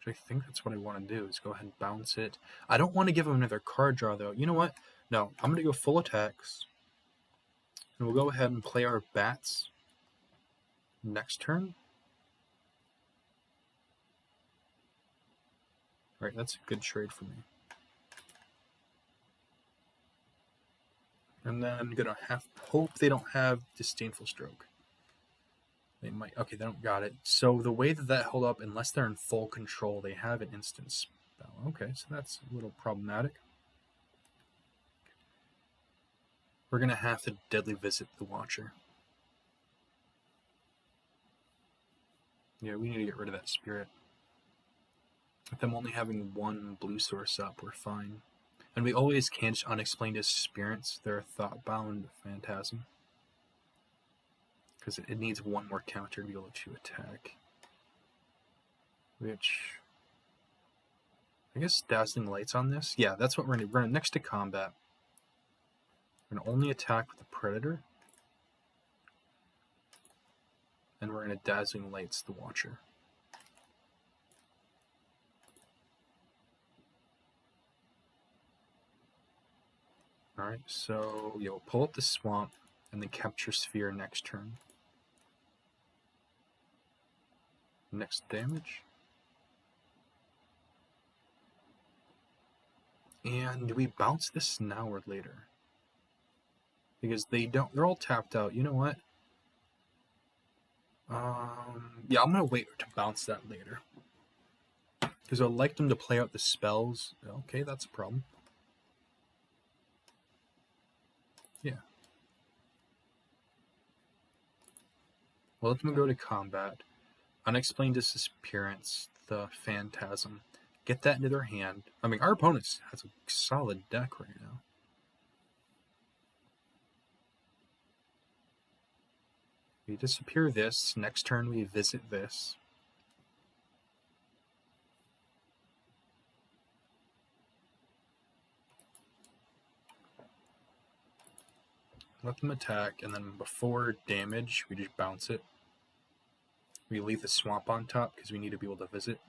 I think that's what I want to do, is go ahead and bounce it. I don't want to give him another card draw, though. You know what? No, I'm going to go full attacks. And we'll go ahead and play our Bats next turn. Alright, that's a good trade for me. And then I'm going to hope they don't have Disdainful Stroke. They might. Okay, they don't got it. So the way that that held up, unless they're in full control, they have an instant spell. Okay, so that's a little problematic. We're going to have to deadly visit the Watcher. Yeah, we need to get rid of that spirit. With them only having one blue source up, we're fine. And we always can just unexplained disappearance. They're a thought-bound phantasm. Because it needs one more counter to be able to attack. Which... I guess Dazzling Light's on this? Yeah, that's what we're going to run next to combat. We're going to only attack with the Predator. And we're going to Dazzling Lights the Watcher. Alright, so yeah, we'll pull up the Swamp and then Capture Sphere next turn. Next damage. And do we bounce this now or later? Because they're all tapped out. You know what? Yeah, I'm gonna wait to bounce that later. Because I'd like them to play out the spells. Okay, that's a problem. Yeah. Well, let them go to combat. Unexplained disappearance, the Phantasm. Get that into their hand. I mean, our opponent has a solid deck right now. We disappear this. Next turn, we visit this. Let them attack, and then before damage, we just bounce it. We leave the Swamp on top because we need to be able to visit.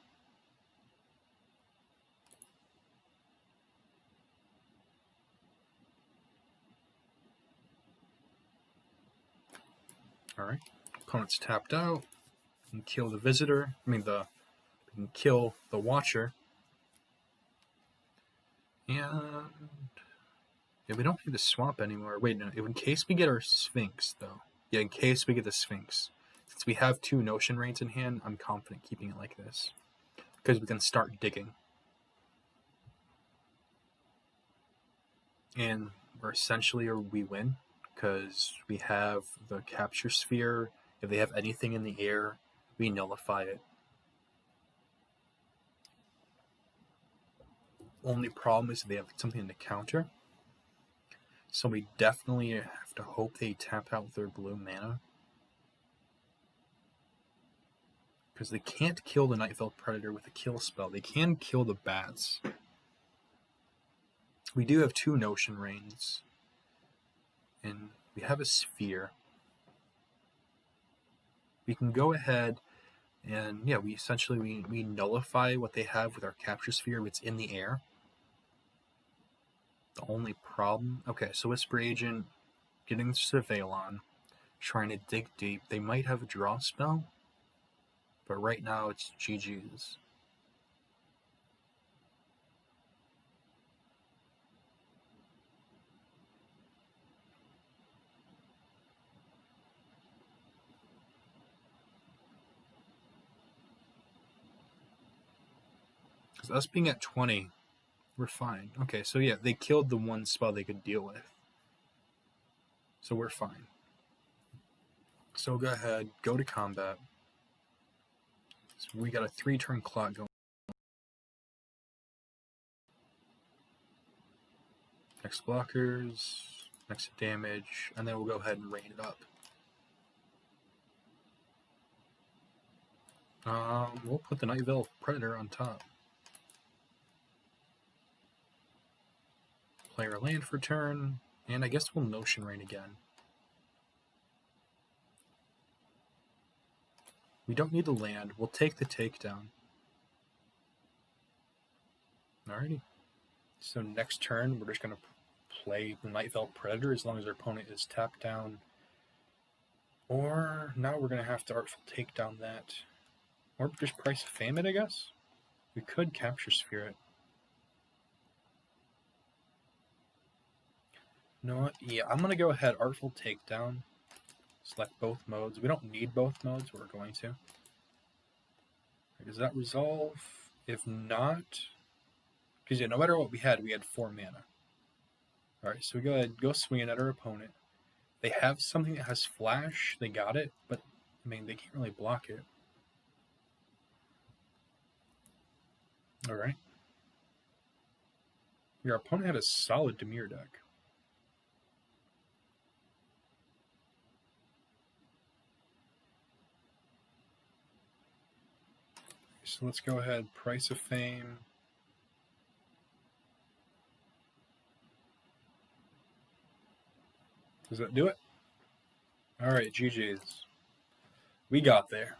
Alright. Opponent's tapped out. We can kill the visitor. We can kill the Watcher. And yeah, we don't need the Swamp anymore. Wait, no, in case we get our Sphinx, though. Yeah, in case we get the Sphinx. Since we have 2 Notion Rains in hand, I'm confident keeping it like this. Because we can start digging. And we win. Because we have the Capture Sphere. If they have anything in the air, we nullify it. Only problem is they have something to counter. So we definitely have to hope they tap out with their blue mana. Because they can't kill the Nightveil Predator with a kill spell. They can kill the bats. We do have 2 Notion Rains. And we have a Sphere. We can go ahead and, yeah, we nullify what they have with our Capture Sphere. It's in the air. The only problem... Okay, so Whisper Agent, getting the Surveil on, trying to dig deep. They might have a draw spell, but right now it's GG's. Because us being at 20... we're fine. Okay, so yeah, they killed the one spell they could deal with. So we're fine. So go ahead, go to combat. So we got a 3-turn clock going. Next blockers, next damage, and then we'll go ahead and rain it up. We'll put the Nightveil Predator on top. Play our land for turn, and I guess we'll Notion Rain again. We don't need the land. We'll take the takedown. Alrighty. So next turn, we're just going to play the Nightveil Predator as long as our opponent is tapped down. Or now we're going to have to Artful Takedown that. Or just Price of Fame it, I guess? We could Capture Sphere it. You know what? Yeah, I'm going to go ahead, Artful Takedown. Select both modes. We don't need both modes, but we're going to. Does that resolve? If not, because no matter what we had 4 mana. Alright, so we go ahead, go swing at our opponent. They have something that has flash, they got it, but I mean, they can't really block it. Alright. Your opponent had a solid Dimir deck. So let's go ahead, Price of Fame. Does that do it? Alright, GG's. We got there.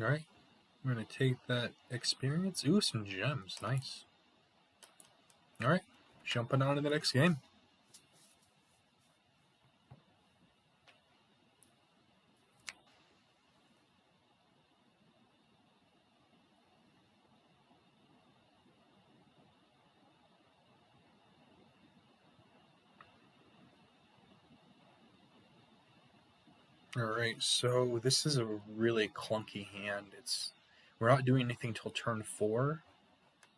Alright, we're going to take that experience. Ooh, some gems. Nice. Alright, jumping on to the next game. Alright, so this is a really clunky hand. We're not doing anything until turn 4.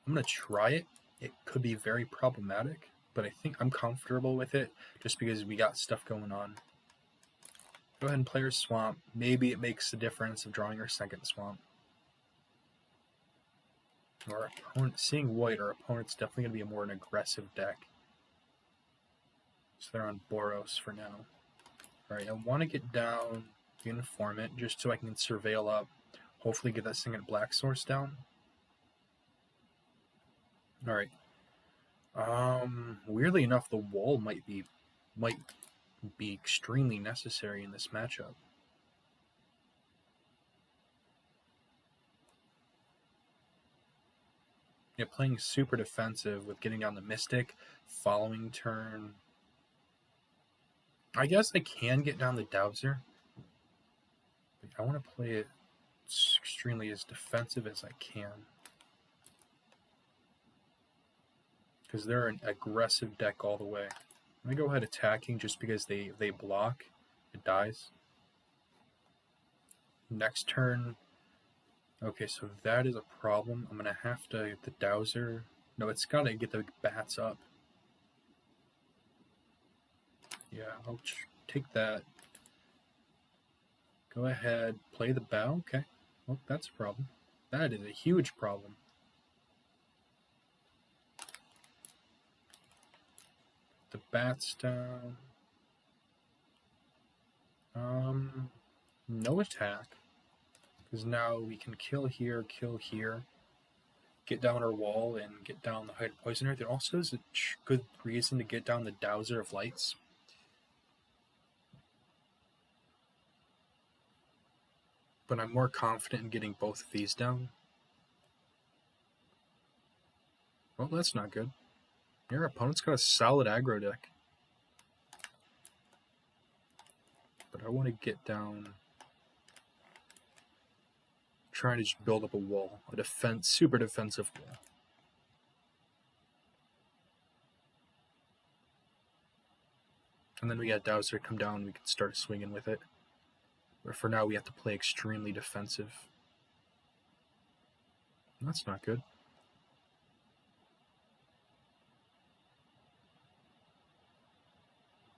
I'm going to try it. It could be very problematic, but I think I'm comfortable with it just because we got stuff going on. Go ahead and play our swamp. Maybe it makes the difference of drawing our second swamp. Our opponent, seeing white, our opponent's definitely going to be a more aggressive deck. So they're on Boros for now. Alright, I want to get down the Informant just so I can surveil up. Hopefully get that thing at Black Source down. Alright. Weirdly enough, the wall might be extremely necessary in this matchup. Yeah, playing super defensive with getting down the Mystic, following turn. I guess I can get down the Dowser. But I want to play it extremely as defensive as I can. Because they're an aggressive deck all the way. I'm going to go ahead attacking just because they block. It dies. Next turn. Okay, so that is a problem. I'm going to have to get the Dowser. No, it's got to get the bats up. Yeah, I'll take that. Go ahead, play the bow. Okay. Well, that's a problem. That is a huge problem. The bats down. No attack. Because now we can kill here, get down our wall, and get down the Hide Poisoner. There also is a good reason to get down the Dowser of Lights. But I'm more confident in getting both of these down. Well, that's not good. Your opponent's got a solid aggro deck. But I want to get down... Trying to just build up a wall. A super defensive wall. And then we got Dowser come down, we can start swinging with it. But for now, we have to play extremely defensive. That's not good.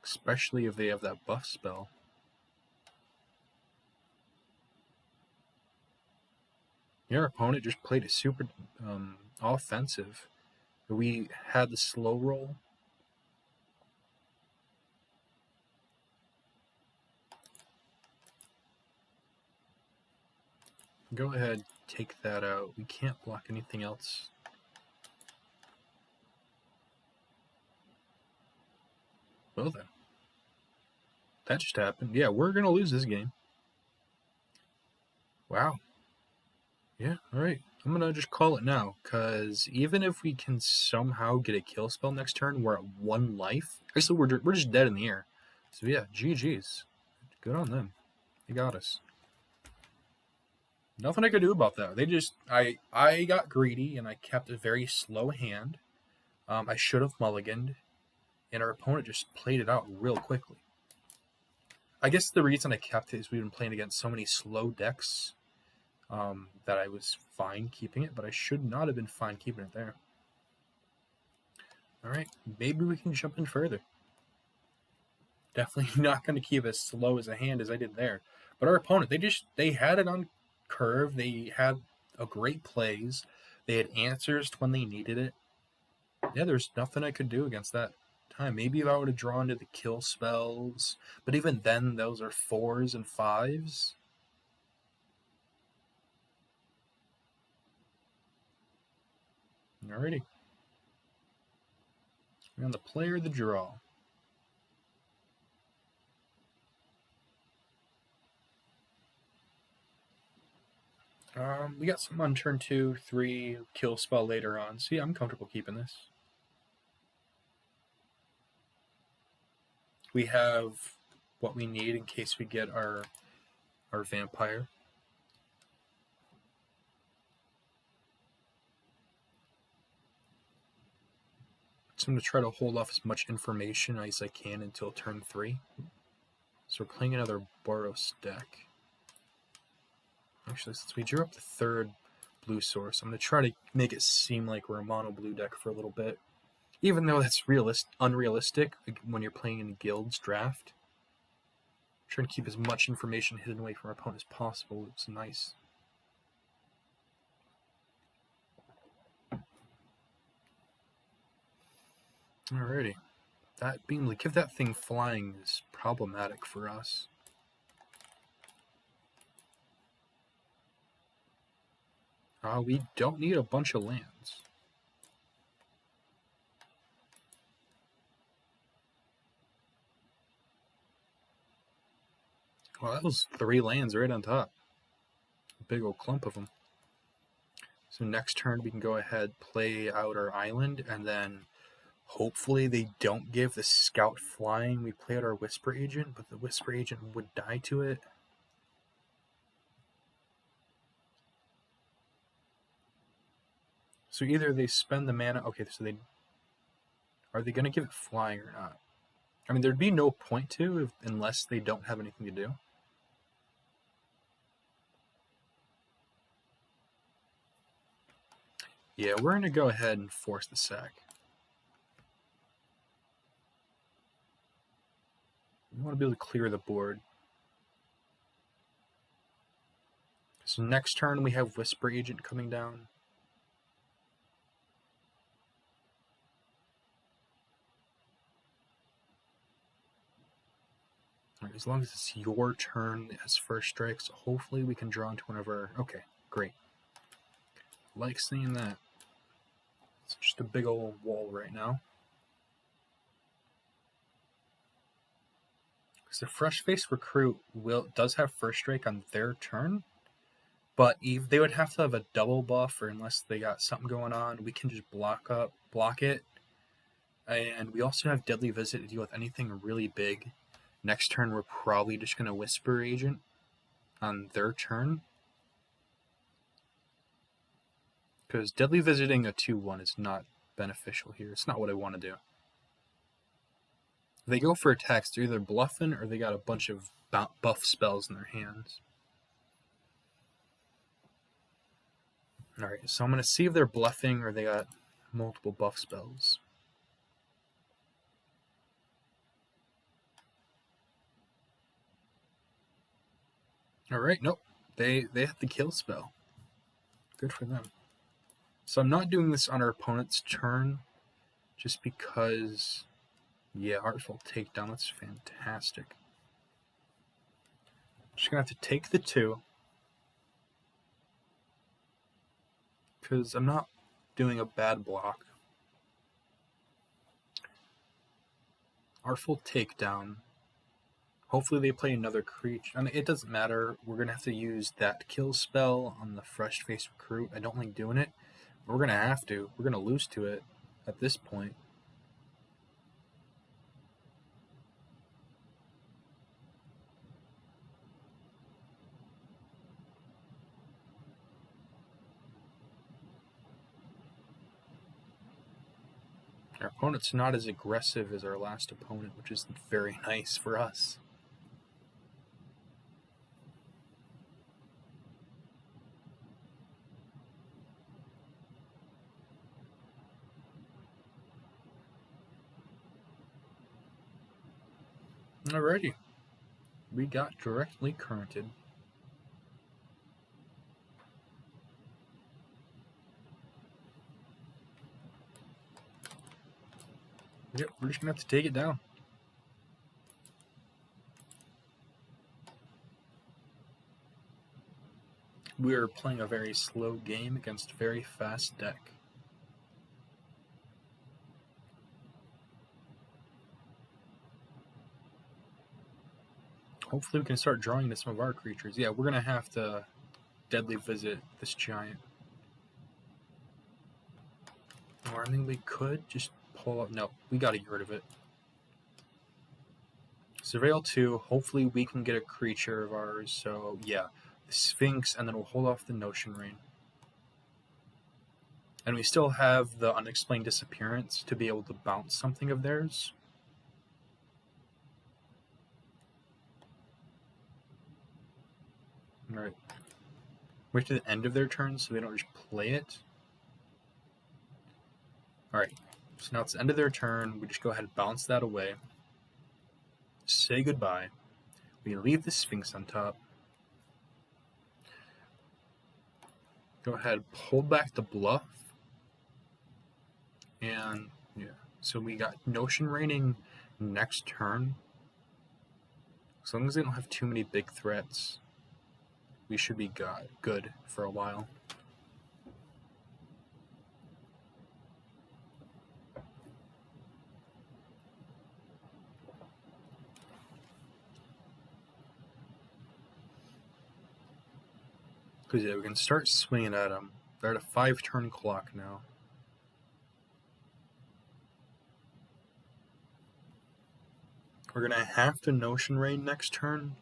Especially if they have that buff spell. Your opponent just played a super offensive. We had the slow roll. Go ahead, take that out. We can't block anything else. Well then. That just happened. Yeah, we're going to lose this game. Wow. Yeah, alright. I'm going to just call it now, because even if we can somehow get a kill spell next turn, we're at 1 life. Actually, we're just dead in the air. So yeah, GG's. Good on them. They got us. Nothing I could do about that. They just, I got greedy, and I kept a very slow hand. I should have mulliganed, and our opponent just played it out real quickly. I guess the reason I kept it is we've been playing against so many slow decks that I was fine keeping it, but I should not have been fine keeping it there. All right, maybe we can jump in further. Definitely not going to keep as slow as a hand as I did there. But our opponent, they had it on curve. They had a great plays. They had answers when they needed it. Yeah, there's nothing I could do against that time. Maybe if I would have drawn to the kill spells, but even then, those are 4s and 5s. Alrighty. We're on the play or the draw. We got some on turn 2, 3, kill spell later on. So yeah, I'm comfortable keeping this. We have what we need in case we get our vampire. So I'm going to try to hold off as much information as I can until turn 3. So we're playing another Boros deck. Actually, since we drew up the 3rd blue source, I'm going to try to make it seem like we're a mono blue deck for a little bit. Even though that's unrealistic when you're playing in guilds draft. I'm trying to keep as much information hidden away from our opponent as possible. It's nice. Alrighty. That being able to give that thing flying is problematic for us. We don't need a bunch of lands. Well, that was 3 lands right on top. A big old clump of them. So next turn we can go ahead, play out our island, and then hopefully they don't give the scout flying. We play out our Whisper Agent, but the Whisper Agent would die to it. So either they spend the mana. Okay, so are they going to give it flying or not? I mean, there'd be no point to unless they don't have anything to do. Yeah, we're going to go ahead and force the sack. We want to be able to clear the board. So next turn we have Whisper Agent coming down. Right, as long as it's your turn as first strike, so hopefully we can draw into one of our... Okay, great. Like seeing that. It's just a big old wall right now. Because the Fresh Face Recruit does have first strike on their turn, but they would have to have a double buff, or unless they got something going on, we can just block it. And we also have Deadly Visit to deal with anything really big. Next turn, we're probably just going to Whisper Agent on their turn. Because Deadly Visiting a 2-1 is not beneficial here. It's not what I want to do. If they go for attacks, they're either bluffing or they got a bunch of buff spells in their hands. Alright, so I'm going to see if they're bluffing or they got multiple buff spells. Alright, nope. They have the kill spell. Good for them. So I'm not doing this on our opponent's turn just because, yeah, Artful Takedown, that's fantastic. Just going to have to take the 2 because I'm not doing a bad block. Artful Takedown. Hopefully they play another creature. I mean, it doesn't matter. We're going to have to use that kill spell on the fresh face recruit. I don't like doing it, but we're going to have to. We're going to lose to it at this point. Our opponent's not as aggressive as our last opponent, which is very nice for us. Alrighty. We got directly currented. Yep, we're just going to have to take it down. We are playing a very slow game against a very fast deck. Hopefully we can start drawing to some of our creatures. Yeah, we're going to have to deadly visit this giant. Or I mean, we could just pull up. No, we got to get rid of it. Surveil 2, hopefully we can get a creature of ours. So yeah, the Sphinx, and then we'll hold off the Notion Rain. And we still have the Unexplained Disappearance to be able to bounce something of theirs. Alright. Wait to the end of their turn so they don't just play it. Alright, so now it's the end of their turn. We just go ahead and bounce that away. Say goodbye. We leave the Sphinx on top. Go ahead, pull back the bluff. And yeah, so we got Notion Raining next turn. As long as they don't have too many big threats, we should be good for a while. Because yeah, we can start swinging at them. They're at a 5-turn clock now. We're going to have to Notion Rain next turn.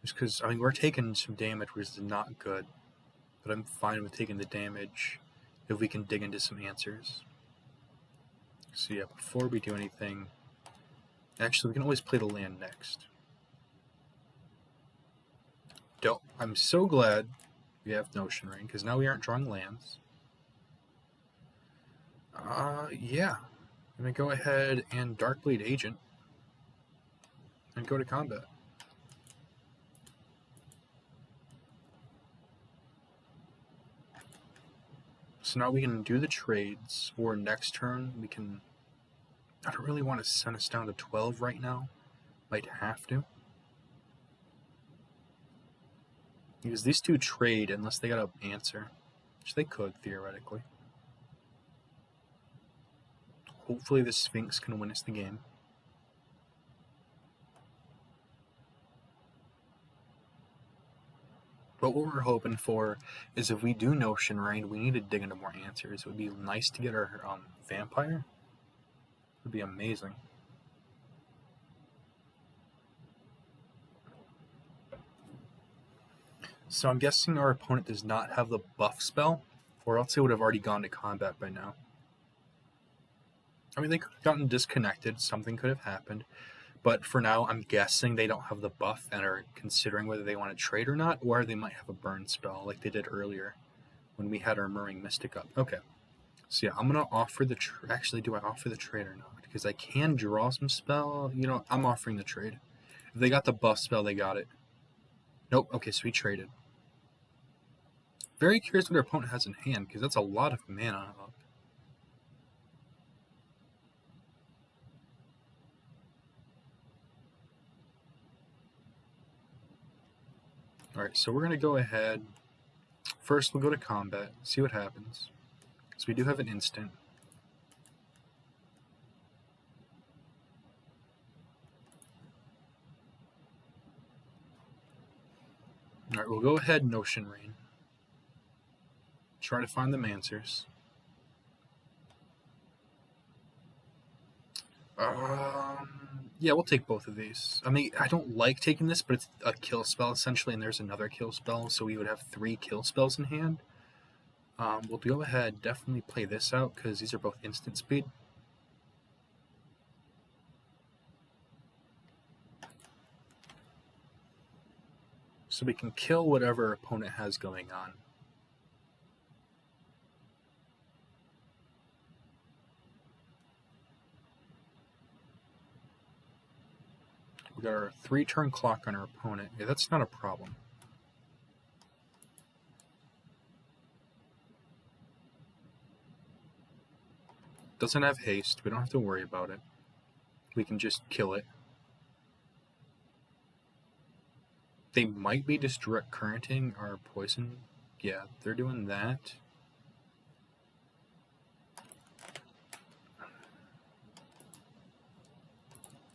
Just because, I mean, we're taking some damage, which is not good. But I'm fine with taking the damage if we can dig into some answers. So yeah, before we do anything... Actually, we can always play the land next. I'm so glad we have Notion Rain, because now we aren't drawing lands. Yeah. I'm going to go ahead and Darkblade Agent and go to combat. So now we can do the trades, or next turn we can... I don't really want to send us down to 12 right now. Might have to. Because these two trade unless they got an answer, which they could, theoretically. Hopefully the Sphinx can win us the game. But what we're hoping for is if we do Notion Rain, we need to dig into more answers. It would be nice to get our Vampire. It would be amazing. So I'm guessing our opponent does not have the buff spell, or else they would have already gone to combat by now. I mean, they could have gotten disconnected. Something could have happened. But for now, I'm guessing they don't have the buff and are considering whether they want to trade or not, or they might have a burn spell like they did earlier when we had our Murring Mystic up. Okay. So yeah, I'm going to offer the trade. Actually, do I offer the trade or not? Because I can draw some spell. You know, I'm offering the trade. If they got the buff spell, they got it. Nope. Okay, so we traded. Very curious what our opponent has in hand, because that's a lot of mana up. Alright, so we're going to go ahead. First, we'll go to combat, see what happens. So we do have an instant. Alright, we'll go ahead and Ocean Rain. Try to find them answers. Yeah, we'll take both of these. I mean, I don't like taking this, but it's a kill spell essentially, and there's another kill spell, so we would have 3 kill spells in hand. We'll go ahead, definitely play this out, because these are both instant speed. So we can kill whatever our opponent has going on. We got our 3-turn clock on our opponent. Yeah, that's not a problem. Doesn't have haste. We don't have to worry about it. We can just kill it. They might be just direct currenting our poison. Yeah, they're doing that.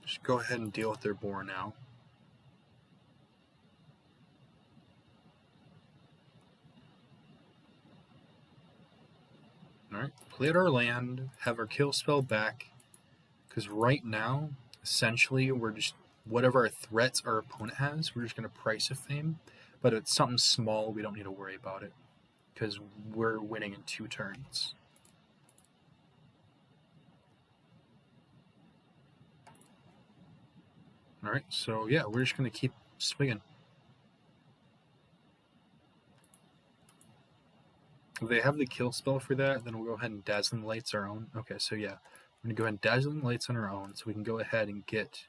Just go ahead and deal with their boar now. Alright, play our land, have our kill spell back, because right now, essentially, we're just, whatever our threats our opponent has, we're just going to price a fame, but if it's something small, we don't need to worry about it, because we're winning in 2 turns. Alright, so yeah, we're just going to keep swinging. If they have the kill spell for that, then we'll go ahead and Dazzling Lights our own. Okay, so yeah, we're going to go ahead and Dazzling Lights on our own, so we can go ahead and get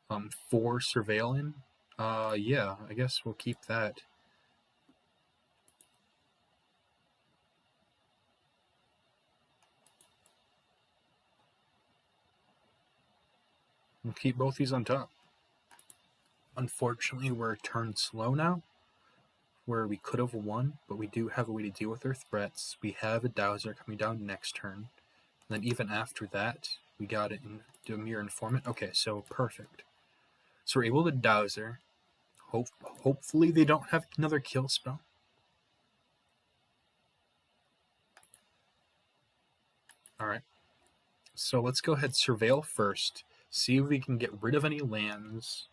4 Surveilling. Yeah, I guess we'll keep that. We'll keep both these on top. Unfortunately, we're turned slow now, where we could have won, but we do have a way to deal with our threats. We have a Dowser coming down next turn. And then even after that, we got it in Demir Informant. Okay, so perfect. So we're able to Dowser. Hopefully they don't have another kill spell. Alright. So let's go ahead Surveil first. See if we can get rid of any lands.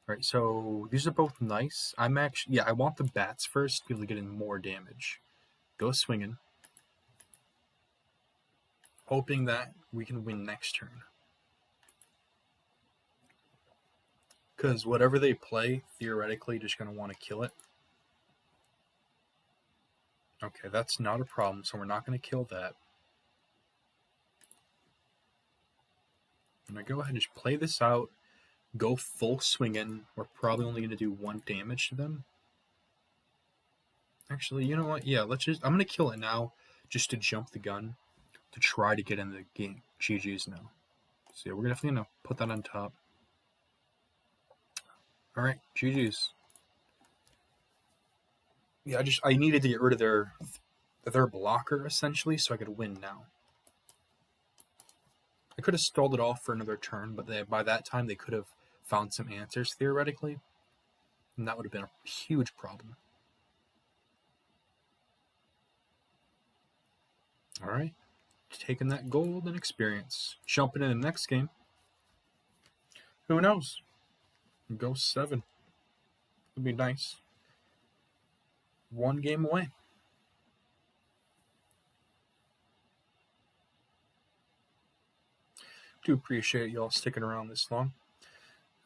Alright, so these are both nice. I'm actually, yeah, I want the bats first to be able to get in more damage. Go swinging. Hoping that we can win next turn. Because whatever they play, theoretically, just going to want to kill it. Okay, that's not a problem, so we're not going to kill that. I'm going to go ahead and just play this out. Go full swinging. We're probably only going to do 1 damage to them. Actually, you know what? Yeah, let's just... I'm going to kill it now just to jump the gun to try to get in the game. GG's now. So yeah, we're definitely going to put that on top. Alright, GG's. Yeah, I needed to get rid of their blocker, essentially, so I could win now. I could have stalled it off for another turn, but by that time they could have found some answers, theoretically, and that would have been a huge problem. Alright, taking that gold and experience. Jumping in the next game. Who knows? Go 7. Would be nice. 1 game away. Do appreciate y'all sticking around this long.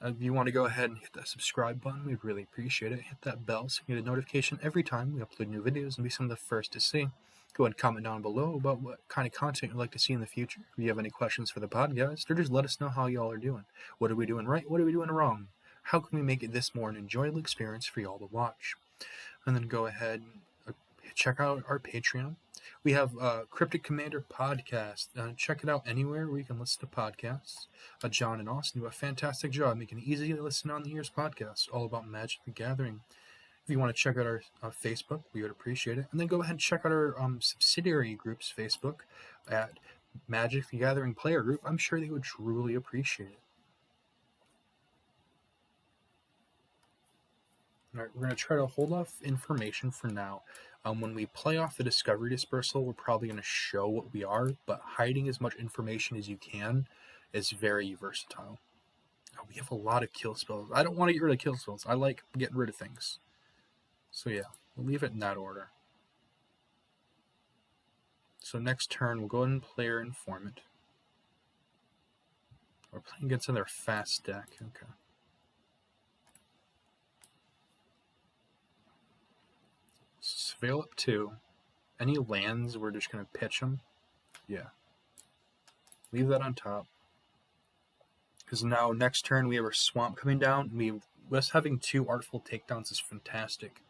If you want to go ahead and hit that subscribe button, we'd really appreciate it. Hit that bell so you get a notification every time we upload new videos and be some of the first to see. Go ahead and comment down below about what kind of content you'd like to see in the future. If you have any questions for the podcast, or just let us know how y'all are doing. What are we doing right? What are we doing wrong? How can we make it this more an enjoyable experience for y'all to watch? And then go ahead and check out our Patreon. We have Cryptic Commander podcast. Check it out anywhere where you can listen to podcasts. John and Austin do a fantastic job making it easy to listen on the ears podcast, all about Magic the Gathering. If you want to check out our Facebook, we would appreciate it. And then go ahead and check out our subsidiary group's Facebook at Magic the Gathering Player Group. I'm sure they would truly appreciate it. Alright, we're going to try to hold off information for now. When we play off the Discovery Dispersal, we're probably going to show what we are, but hiding as much information as you can is very versatile. Oh, we have a lot of kill spells. I don't want to get rid of kill spells. I like getting rid of things. So yeah, we'll leave it in that order. So next turn, we'll go ahead and play our Informant. We're playing against another fast deck. Okay. Surveil up 2. Any lands, we're just going to pitch them. Yeah. Leave that on top. Because now next turn we have our Swamp coming down. Us having 2 Artful Takedowns is fantastic.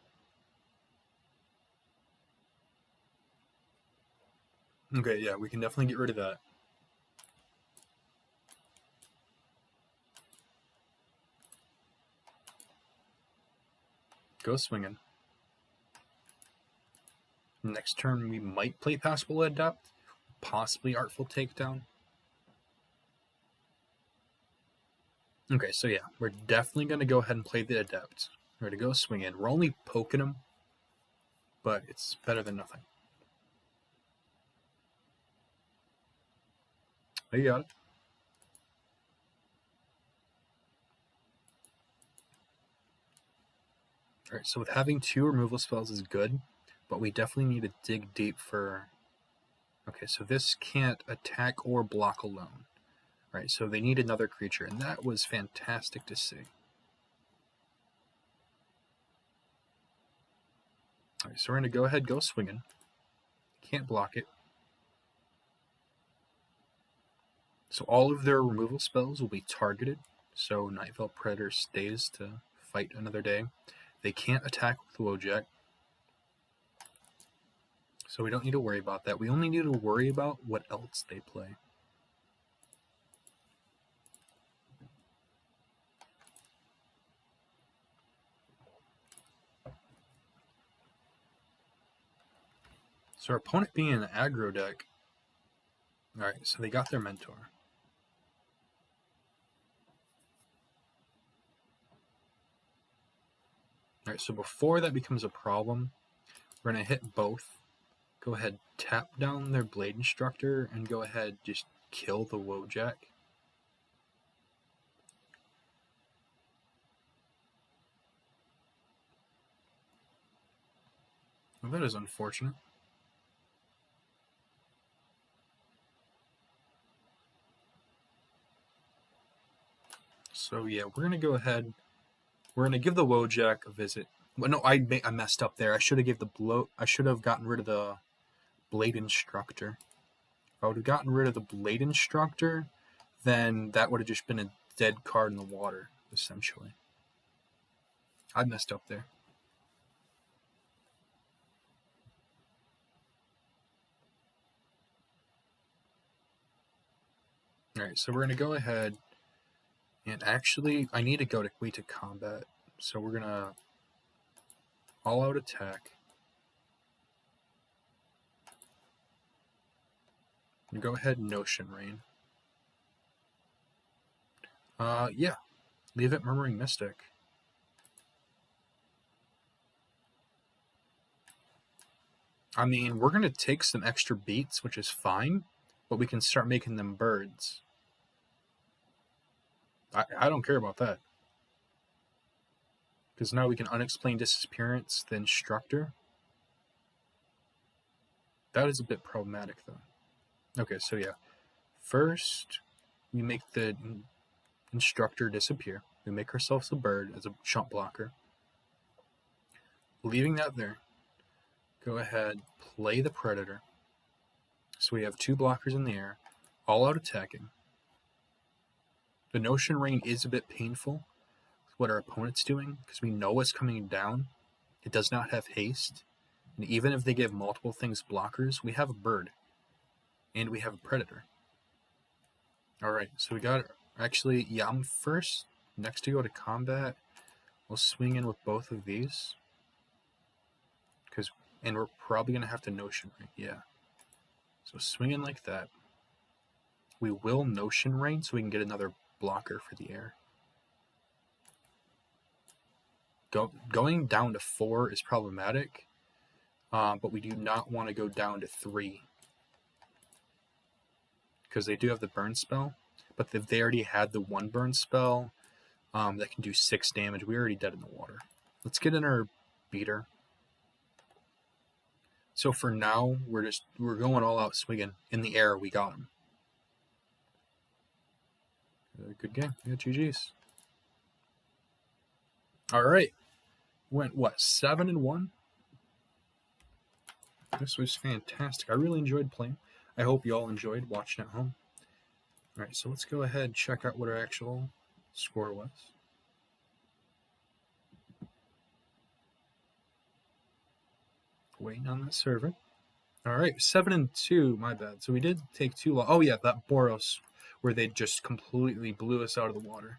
Okay, yeah, we can definitely get rid of that. Go swinging. Next turn we might play Passable Adept, possibly Artful Takedown. Okay, so yeah, we're definitely going to go ahead and play the Adept. We're going to go swing in. We're only poking him, but it's better than nothing. Oh, you got it. Alright, so with having 2 removal spells is good, but we definitely need to dig deep for... Okay, so this can't attack or block alone. Right, so they need another creature, and that was fantastic to see. Alright, so we're going to go ahead, go swinging. Can't block it. So all of their removal spells will be targeted, so Nightveil Predator stays to fight another day. They can't attack with Wojak, so we don't need to worry about that. We only need to worry about what else they play. So our opponent being an aggro deck, alright, so they got their Mentor. Alright, so before that becomes a problem, we're going to hit both. Go ahead, tap down their Blade Instructor, and go ahead, just kill the Wojak. Well, that is unfortunate. So yeah, we're going to go ahead. We're going to give the Wojak a visit. Well, no, I messed up there. I should have gotten rid of the Blade Instructor. If I would have gotten rid of the Blade Instructor, then that would have just been a dead card in the water, essentially. I messed up there. Alright, so we're going to go ahead, and actually, I need to go to combat. So we're going to all-out attack. And go ahead and Notion Rain. Yeah. Leave it Murmuring Mystic. I mean, we're going to take some extra beats, which is fine, but we can start making them birds. I don't care about that. Because now we can Unexplained Disappearance the Instructor. That is a bit problematic, though. Okay, so yeah. First, we make the Instructor disappear. We make ourselves a bird as a chump blocker. Leaving that there, go ahead, play the Predator. So we have 2 blockers in the air, all out attacking. The Notion Rain is a bit painful with what our opponent's doing, because we know what's coming down. It does not have haste, and even if they give multiple things blockers, we have a bird, and we have a Predator. Alright, so we got, actually, yeah, I'm first. Next to go to combat, we'll swing in with both of these. And we're probably going to have to Notion Rain, yeah. So swing in like that. We will Notion Rain so we can get another blocker for the air. going down to 4 is problematic, but we do not want to go down to 3 because they do have the burn spell, but they already had the 1 burn spell that can do 6 damage. We're already dead in the water. Let's get in our beater. So for now, we're going all out swinging. In the air, we got him. Good game. Yeah, GG's. All right. Went, what, 7-1? This was fantastic. I really enjoyed playing. I hope you all enjoyed watching at home. All right, so let's go ahead and check out what our actual score was. Waiting on that server. All right, 7-2, my bad. So we did take too long. Oh, yeah, that Boros, where they just completely blew us out of the water.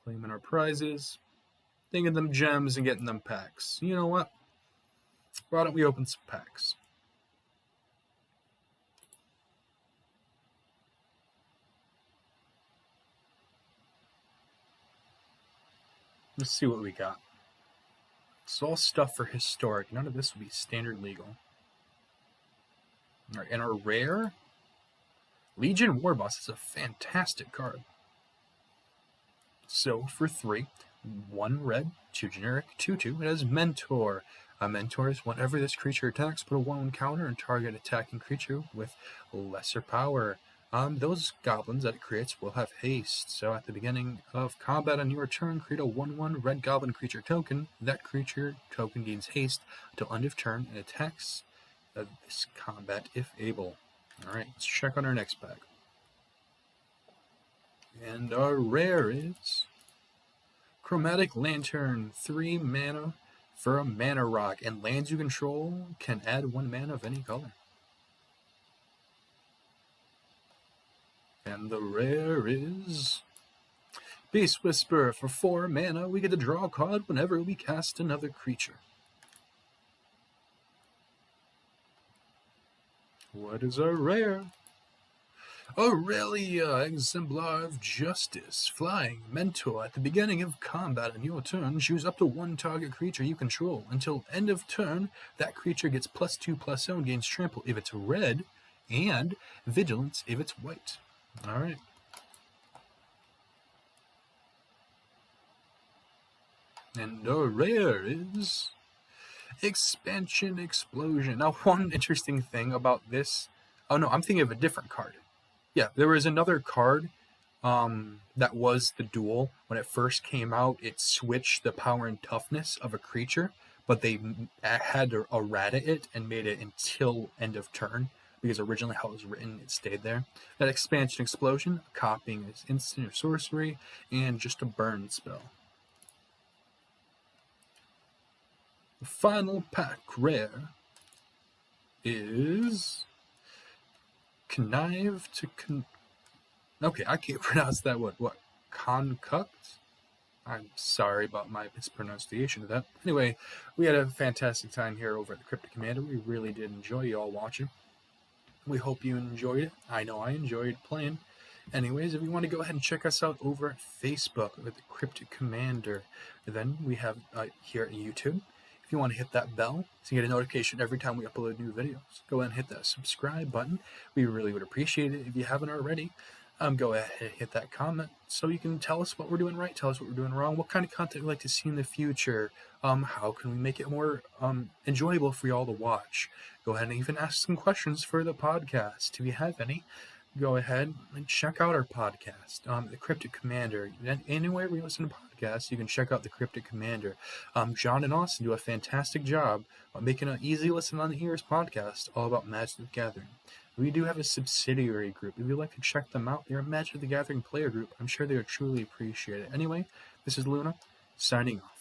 Claiming our prizes, thinking them gems, and getting them packs. You know what? Why don't we open some packs? Let's see what we got. It's all stuff for historic. None of this will be standard legal. All right, and our rare Legion Warboss is a fantastic card. So for 3, 1 red, 2 generic, 2/2. It has Mentor. Mentor is whenever this creature attacks, put a 1/1 counter and target attacking creature with lesser power. Those goblins that it creates will have haste. So at the beginning of combat on your turn, create a 1/1 red goblin creature token. That creature token gains haste until end of turn and attacks this combat if able. All right, let's check on our next pack. And our rare is Chromatic Lantern, 3 mana for a mana rock, and lands you control can add 1 mana of any color. And the rare is Beast Whisper. For 4 mana, we get to draw a card whenever we cast another creature. What is our rare? Aurelia, Exemplar of Justice. Flying, Mentor. At the beginning of combat on your turn, choose up to 1 target creature you control. Until end of turn, that creature gets +2/+0 and gains trample if it's red, and vigilance if it's white. All right. And our rare is Expansion Explosion. Now, one interesting thing about this... Oh, no, I'm thinking of a different card. Yeah, there was another card that was the duel. When it first came out, it switched the power and toughness of a creature, but they had to errata it and made it until end of turn, because originally how it was written, it stayed there. That Expansion Explosion, copying is instant or sorcery, and just a burn spell. The final pack rare is Connive to Okay, I can't pronounce that word. What? Concuct? I'm sorry about my mispronunciation of that. Anyway, we had a fantastic time here over at the Cryptic Commander. We really did enjoy you all watching. We hope you enjoyed it. I know I enjoyed playing. Anyways, if you want to go ahead and check us out over at Facebook with the Cryptic Commander, then we have here at YouTube. If you want to hit that bell to get a notification every time we upload new videos, go ahead and hit that subscribe button. We really would appreciate it if you haven't already. Go ahead and hit that comment so you can tell us what we're doing right, tell us what we're doing wrong, what kind of content you'd like to see in the future, how can we make it more enjoyable for you all to watch. Go ahead and even ask some questions for the podcast if you have any. Go ahead and check out our podcast, the Cryptic Commander. Anywhere we listen to podcasts, you can check out the Cryptic Commander. John and Austin do a fantastic job of making an easy listen on the ears podcast all about Magic the Gathering. We do have a subsidiary group. If you'd like to check them out, they're a Magic the Gathering player group. I'm sure they would truly appreciate it. Anyway, this is Luna, signing off.